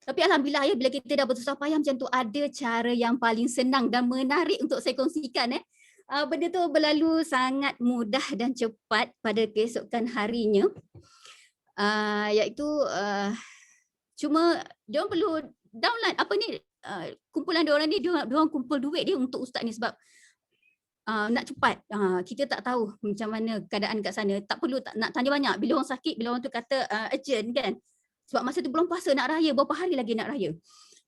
Tapi alhamdulillah ya, bila kita dah bersusah payah macam tu, ada cara yang paling senang dan menarik untuk saya kongsikan. Benda tu berlalu sangat mudah dan cepat pada keesokan harinya. Iaitu cuma diorang perlu download kumpulan diorang ni, diorang kumpul duit dia untuk ustaz ni sebab nak cepat. Kita tak tahu macam mana keadaan kat sana. Tak perlu nak tanya banyak. Bila orang sakit, bila orang tu kata urgent kan. Sebab masa tu bulan puasa nak raya, berapa hari lagi nak raya.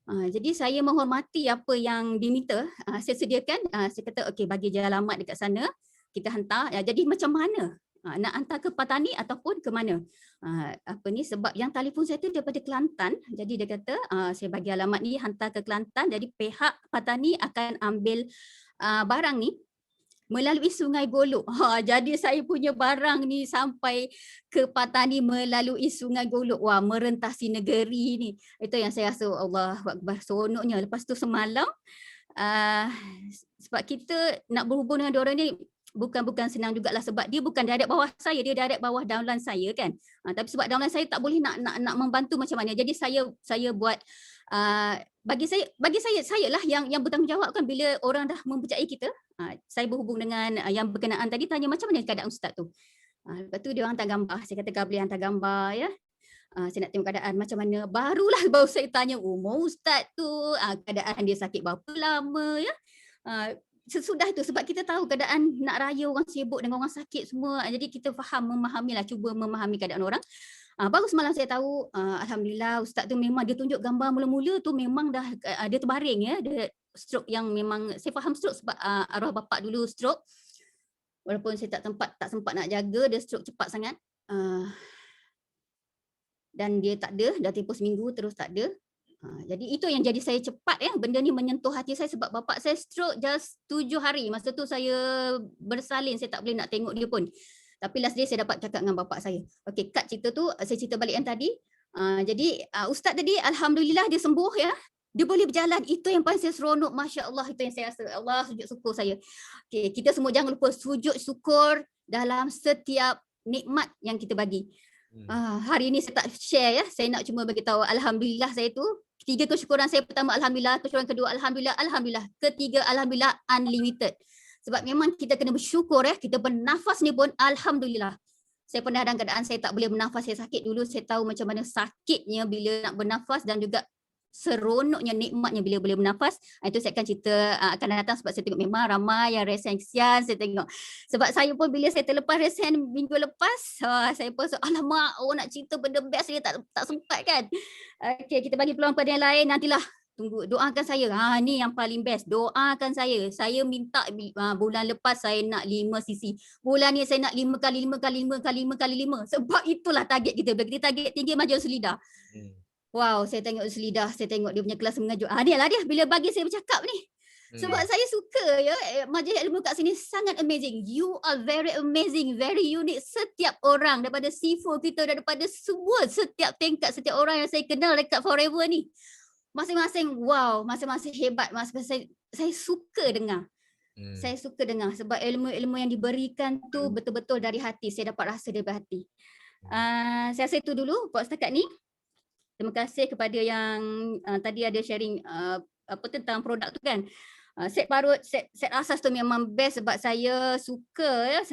Jadi saya menghormati apa yang diminta. Saya sediakan, saya kata okey, bagi je alamat dekat sana, kita hantar. Jadi macam mana? Nak hantar ke Patani ataupun ke mana? Sebab yang telefon saya tu daripada Kelantan. Jadi dia kata saya bagi alamat ni hantar ke Kelantan. Jadi pihak Patani akan ambil barang ni melalui Sungai Golok. Jadi saya punya barang ni sampai ke Patani melalui Sungai Golok. Wah, merentasi negeri ni. Itu yang saya rasa Allahu Akbar, seronoknya. Lepas tu semalam sebab kita nak berhubung dengan diorang ni bukan senang jugalah sebab dia bukan direct bawah saya, dia direct bawah downline saya kan. Tapi sebab downline saya tak boleh nak membantu macam mana. Jadi saya buat bagi saya lah yang bertanggungjawab kan bila orang dah mempercayai kita. Saya berhubung dengan yang berkenaan tadi, tanya macam mana keadaan ustaz tu. Lepas tu dia orang hantar gambar. Saya kata kau boleh hantar gambar ya. Saya nak tengok keadaan macam mana. Baru saya tanya umur ustaz tu, keadaan dia sakit berapa lama ya. Sesudah itu sebab kita tahu keadaan nak raya, orang sibuk dengan orang sakit semua. Jadi kita cuba memahami keadaan orang. Baru semalam saya tahu alhamdulillah ustaz tu memang dia tunjuk gambar mula-mula tu memang dah dia terbaring ya, dia stroke yang memang saya faham stroke sebab arwah bapa dulu stroke. Walaupun saya tak sempat nak jaga, dia stroke cepat sangat. Dan dia tak ada, dah tempoh seminggu terus tak ada. Jadi itu yang jadi saya cepat ya, benda ni menyentuh hati saya sebab bapa saya stroke just 7 hari. Masa tu saya bersalin, saya tak boleh nak tengok dia pun. Tapi last day saya dapat cakap dengan bapa saya. Okey, cut cerita tu, saya cerita balik yang tadi. Jadi ustaz tadi alhamdulillah dia sembuh ya. Dia boleh berjalan, itu yang paling saya seronok, masya-Allah, itu yang saya rasa. Allah, sujud syukur saya. Okey, kita semua jangan lupa sujud syukur dalam setiap nikmat yang kita bagi. Hari ini saya tak share ya, saya nak cuma bagi tahu alhamdulillah saya tu. 3 kesyukuran saya, pertama alhamdulillah, kesyukuran kedua alhamdulillah, ketiga alhamdulillah unlimited. Sebab memang kita kena bersyukur ya, kita bernafas ni pun alhamdulillah. Saya pernah dalam keadaan saya tak boleh bernafas, saya sakit dulu, saya tahu macam mana sakitnya bila nak bernafas dan juga seronoknya nikmatnya bila boleh bernafas. Itu saya akan cerita akan datang sebab saya tengok memang ramai yang raise hand kesian, saya tengok. Sebab saya pun bila saya terlepas raise hand minggu lepas, saya pun alamak, nak cerita benda best dia tak sempat kan. Okey, kita bagi peluang pada yang lain, nantilah tunggu doakan saya. Ni yang paling best, doakan saya. Saya minta bulan lepas saya nak 5 cc. Bulan ni saya nak 5 kali 5 kali 5 kali 5 kali 5. Sebab itulah target kita. Bila kita target tinggi macam sulidah. Wow, saya tengok Selidah, saya tengok dia punya kelas mengajuk. Ni lah dia bila bagi saya bercakap ni. Sebab saya suka ya majlis ilmu kat sini sangat amazing. You are very amazing, very unique. Setiap orang daripada Sifu kita, daripada semua, setiap tingkat, setiap orang yang saya kenal dekat Forever ni. Masing-masing wow, masing-masing hebat. Masing-masing saya suka dengar. Saya suka dengar sebab ilmu-ilmu yang diberikan tu betul-betul dari hati. Saya dapat rasa dari hati. Saya rasa itu dulu buat setakat ni. Terima kasih kepada yang tadi ada sharing apa tentang produk tu kan. Set parut, set asas tu memang best sebab saya suka ya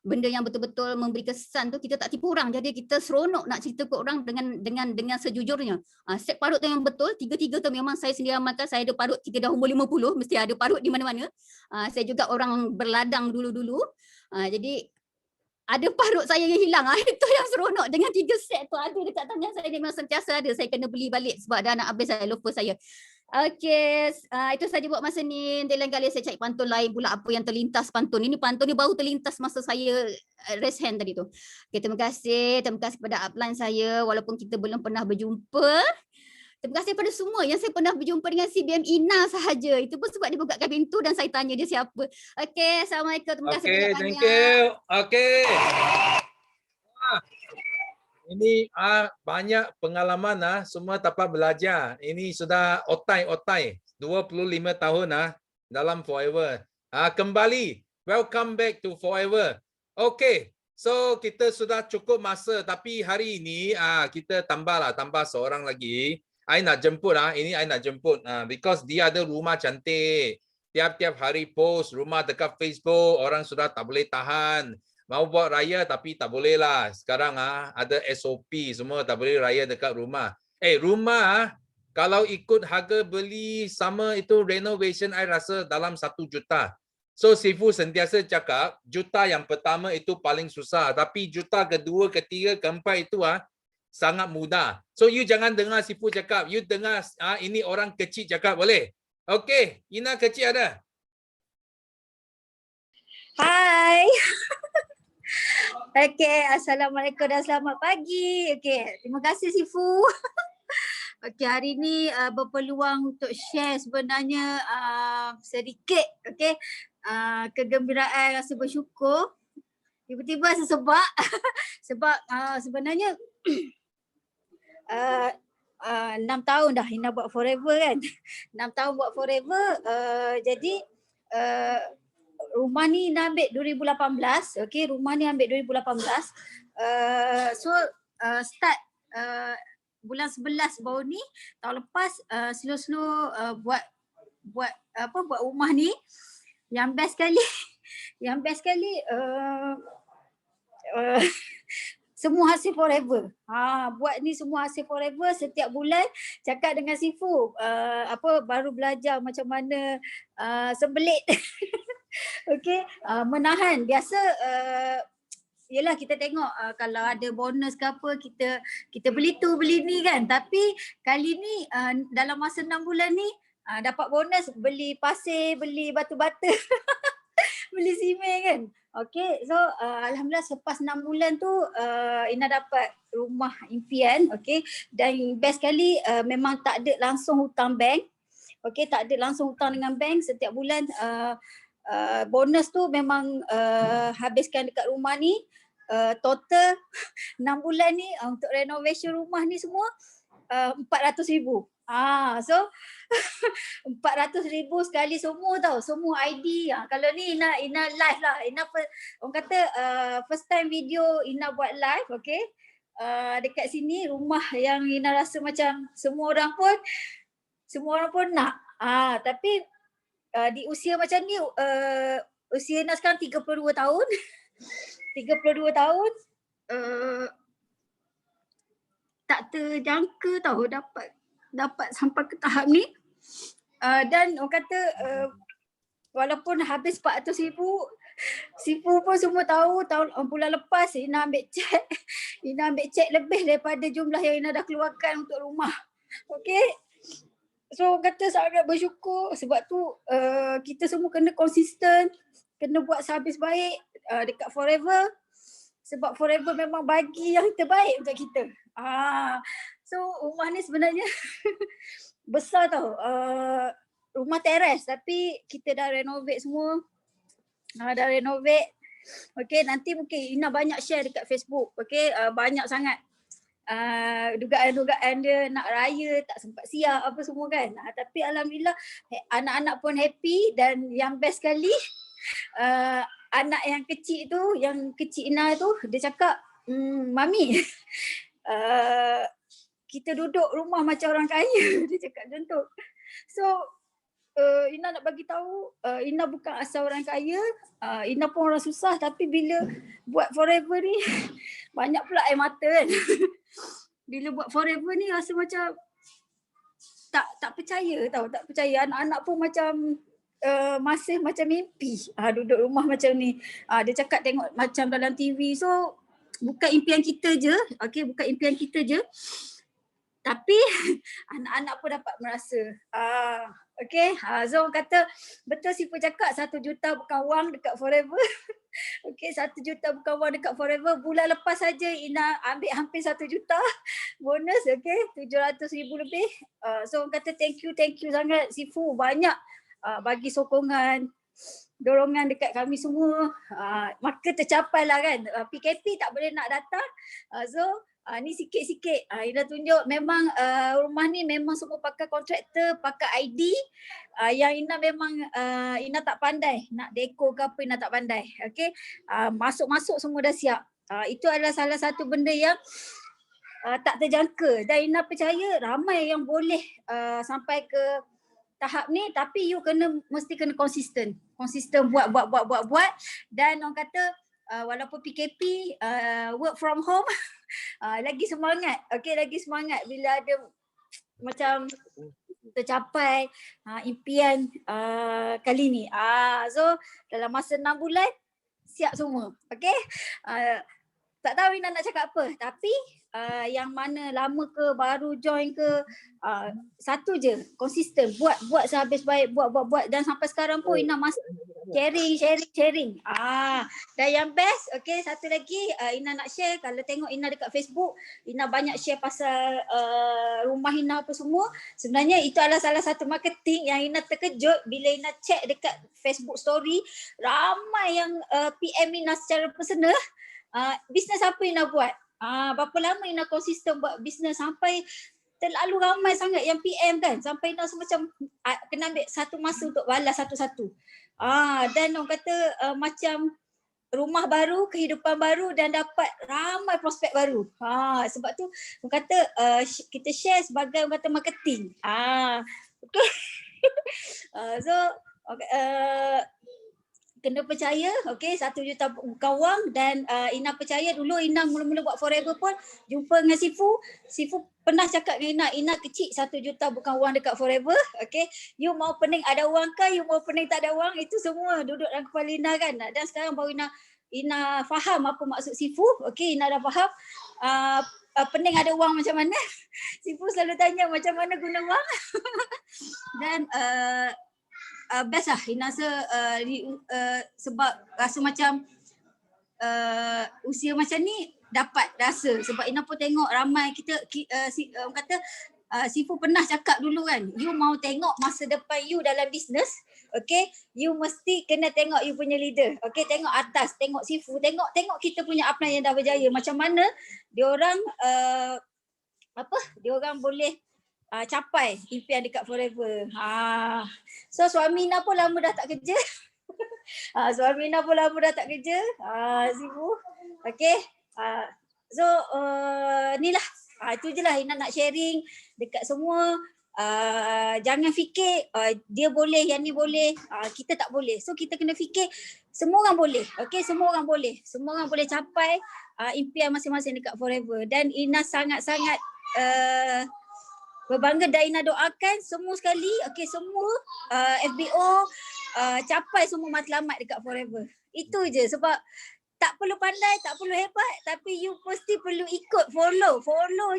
benda yang betul-betul memberi kesan tu kita tak tipu orang. Jadi kita seronok nak cerita ke orang dengan sejujurnya. Set parut tu yang betul, tiga-tiga tu memang saya sendiri amalkan. Saya ada parut 3 dah umur 50, mesti ada parut di mana-mana. Saya juga orang berladang dulu-dulu. Jadi ada parut saya yang hilang. Itu yang seronok dengan 3 set tu ada dekat tangan saya. Dia memang sentiasa ada. Saya kena beli balik sebab dah nak habis saya lupa saya. Okey, itu saja buat masa ni. Nanti lain kali saya cari pantun lain pula apa yang terlintas pantun. Ini pantun ni baru terlintas masa saya raise hand tadi tu. Okey, terima kasih. Terima kasih kepada upline saya walaupun kita belum pernah berjumpa. Terima kasih kepada semua yang saya pernah berjumpa dengan CBM Ina sahaja. Itu pun sebab dia bukakan pintu dan saya tanya dia siapa. Okey, Assalamualaikum. Terima kasih banyak-banyak. Thank you. Okey. Ini banyak pengalaman semua dapat belajar. Ini sudah otai 25 tahun dalam Forever. Kembali, welcome back to Forever. Okay, so kita sudah cukup masa tapi hari ini kita tambah seorang lagi. I nak jemput ini I nak jemput because dia ada rumah cantik. Tiap-tiap hari post rumah dekat Facebook, orang sudah tak boleh tahan. Mau buat raya tapi tak boleh lah. Sekarang ada SOP semua tak boleh raya dekat rumah. Rumah kalau ikut harga beli sama itu renovation I rasa dalam 1 juta. So Sifu sentiasa cakap juta yang pertama itu paling susah. Tapi juta kedua, ketiga, keempat itu sangat mudah. So you jangan dengar Sifu cakap. You dengar ini orang kecil cakap boleh? Okay, Ina kecil ada? Hai. Okey, Assalamualaikum dan selamat pagi. Okey, terima kasih Sifu. Okey, hari ni berpeluang untuk share sebenarnya sedikit okey. Kegembiraan, rasa bersyukur. Tiba-tiba sesebak sebab sebenarnya 6 tahun dah Ina buat Forever kan. 6 tahun buat Forever jadi rumah ni Ina ambil 2018. Okey, rumah ni ambil 2018. Start bulan 11 baru ni tahun lepas slow-slow buat rumah ni. Yang best sekali semua hasil Forever. Buat ni semua hasil Forever setiap bulan cakap dengan Sifu baru belajar macam mana sembelit. Okey, menahan. Biasa yelah kita tengok kalau ada bonus ke apa kita beli tu beli ni kan. Tapi kali ni dalam masa 6 bulan ni dapat bonus beli pasir, beli batu-bata. Beli simen kan. Okey, so alhamdulillah selepas 6 bulan tu Ina dapat rumah impian. Okey, dan best sekali memang tak ada langsung hutang bank. Okey, tak ada langsung hutang dengan bank. Setiap bulan bonus tu memang habiskan dekat rumah ni. Total 6 bulan ni untuk renovation rumah ni semua 400,000. So 400,000 sekali semua tau, semua ID. Kalau ni Ina live lah. Ina orang kata first time video Ina buat live, okey. Dekat sini rumah yang Ina rasa macam semua orang pun nak. Tapi di usia macam ni usia Ina sekarang 32 tahun. 32 tahun tak terjangka tau dapat sampai ke tahap ni. Dan orang kata walaupun habis 400,000, Sifu pun semua tahu bulan lepas Ina ambil cek lebih daripada jumlah yang Ina dah keluarkan untuk rumah. Okey. So orang kata sangat bersyukur sebab tu kita semua kena konsisten, kena buat sehabis baik dekat Forever. Sebab Forever memang bagi yang terbaik untuk kita. So rumah ni sebenarnya besar tau. Rumah teres tapi kita dah renovate semua. Dah renovate. Okay, nanti mungkin Ina banyak share dekat Facebook. Okay, banyak sangat dugaan-dugaan dia nak raya tak sempat siap apa semua kan. Tapi alhamdulillah anak-anak pun happy dan yang best sekali anak yang kecil tu, yang kecil Ina tu dia cakap, Mami kita duduk rumah macam orang kaya. Dia cakap macam tu. So Ina nak bagi tahu Ina bukan asal orang kaya, Ina pun orang susah tapi bila buat forever ni banyak pula air mata kan. Bila buat forever ni rasa macam tak percaya tau, tak percaya. Anak-anak pun macam masih macam mimpi duduk rumah macam ni. Dia cakap tengok macam dalam TV. So bukan impian kita je, okay, bukan impian kita je. Tapi anak-anak pun dapat merasa. Okay, so orang kata betul Sifu cakap 1 juta bukan wang dekat forever. Okay, 1 juta bukan wang dekat forever. Bulan lepas saja Ina ambil hampir 1 juta bonus, okay, 700,000 lebih. So orang kata thank you sangat Sifu, banyak bagi sokongan, dorongan dekat kami semua. Maka tercapai lah kan. PKP tak boleh nak datang. So ni sikit-sikit Ina tunjuk memang rumah ni memang semua pakai kontraktor, pakai ID. Yang Ina memang Ina tak pandai nak dekor ke apa, Ina tak pandai. Okay, masuk-masuk semua dah siap. Itu adalah salah satu benda yang tak terjangka dan Ina percaya ramai yang boleh sampai ke tahap ni, tapi you mesti kena konsisten buat dan orang kata walaupun PKP work from home lagi semangat. Okay, lagi semangat bila ada macam tercapai impian kali ni. So dalam masa 6 bulan siap semua. Okay, tak tahu Ina nak cakap apa, tapi yang mana lama ke baru join ke, satu je, konsisten buat sehabis baik, buat dan sampai sekarang pun Ina masih sharing. Dan yang best, okay, satu lagi Ina nak share. Kalau tengok Ina dekat Facebook, Ina banyak share pasal rumah Ina apa semua. Sebenarnya itu adalah salah satu marketing yang Ina terkejut bila Ina check dekat Facebook story, ramai yang PM Ina secara personal. Bisnes apa Ina buat? Berapa lama Ina konsisten buat bisnes sampai terlalu ramai sangat yang PM kan, sampai Ina macam kena ambil satu masa untuk balas satu-satu. Dan orang kata macam rumah baru, kehidupan baru dan dapat ramai prospek baru. Sebab tu orang kata kita share sebagai orang kata marketing. Okay. So kena percaya, okay, 1 juta bukan wang dan Ina percaya dulu Ina mula-mula buat forever pun jumpa dengan Sifu pernah cakap dengan Ina kecil 1 juta bukan wang dekat forever, okay. You mau pening ada wang ke, you mau pening tak ada wang, itu semua duduk dalam kepala Ina kan. Dan sekarang baru Ina faham apa maksud Sifu, okay, Ina dah faham. Pening ada wang macam mana. Sifu selalu tanya macam mana guna wang. Dan best lah Ina rasa sebab rasa macam usia macam ni dapat rasa sebab Ina pun tengok ramai kita orang kata Sifu pernah cakap dulu kan, you mau tengok masa depan you dalam bisnes, okay, you mesti kena tengok you punya leader, okay, tengok atas, tengok Sifu, tengok kita punya upline yang dah berjaya macam mana diorang diorang boleh capai impian dekat forever. So suami Ina pun lama dah tak kerja. Sifu. Okay. So ni lah. Itu je lah Ina nak sharing dekat semua. Jangan fikir dia boleh, yang ni boleh, kita tak boleh. So kita kena fikir semua orang boleh. Okay, semua orang boleh capai impian masing-masing dekat forever. Dan Ina sangat-sangat berbangga dan Ina doakan semua sekali, okay, semua FBO capai semua matlamat dekat forever. Itu je, sebab tak perlu pandai, tak perlu hebat, tapi you mesti perlu ikut, follow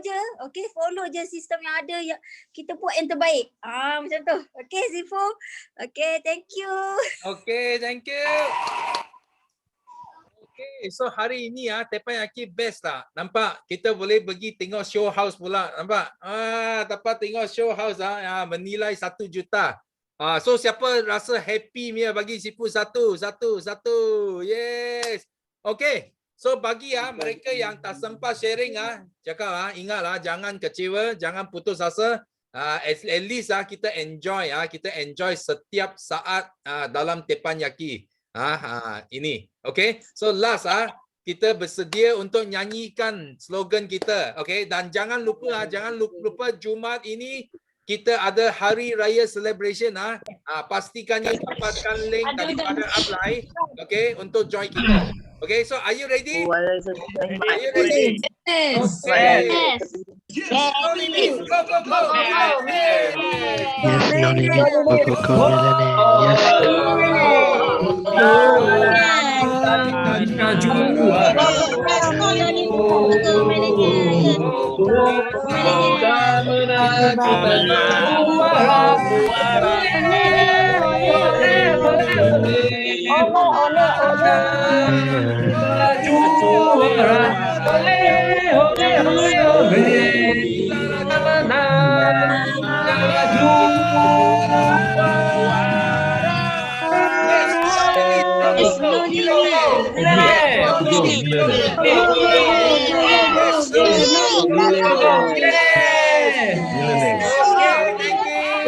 je, okay, follow je sistem yang ada, yang kita buat yang terbaik. Macam tu. Okay Sifu, okay, thank you. Okay, thank you. Okay, so hari ini teppanyaki best tak? Nampak? Kita boleh pergi tengok show house pula. Nampak? Dapat tengok show house menilai 1 juta. So siapa rasa happy Mia bagi sipu satu. Yes. Okay. So bagi mereka yang tak sempat sharing cakap ingatlah jangan kecewa, jangan putus asa. At least kita enjoy setiap saat dalam teppanyaki. Ini. Okay. So last kita bersedia untuk nyanyikan slogan kita. Okay. Dan jangan lupa Jumaat ini kita ada Hari Raya Celebration. Pastikan you dapatkan link daripada Upline. Okay. Untuk join kita. Okay. So are you ready? Are you ready? Yes. Okay. Yes.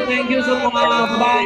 Thank you semua. Bye.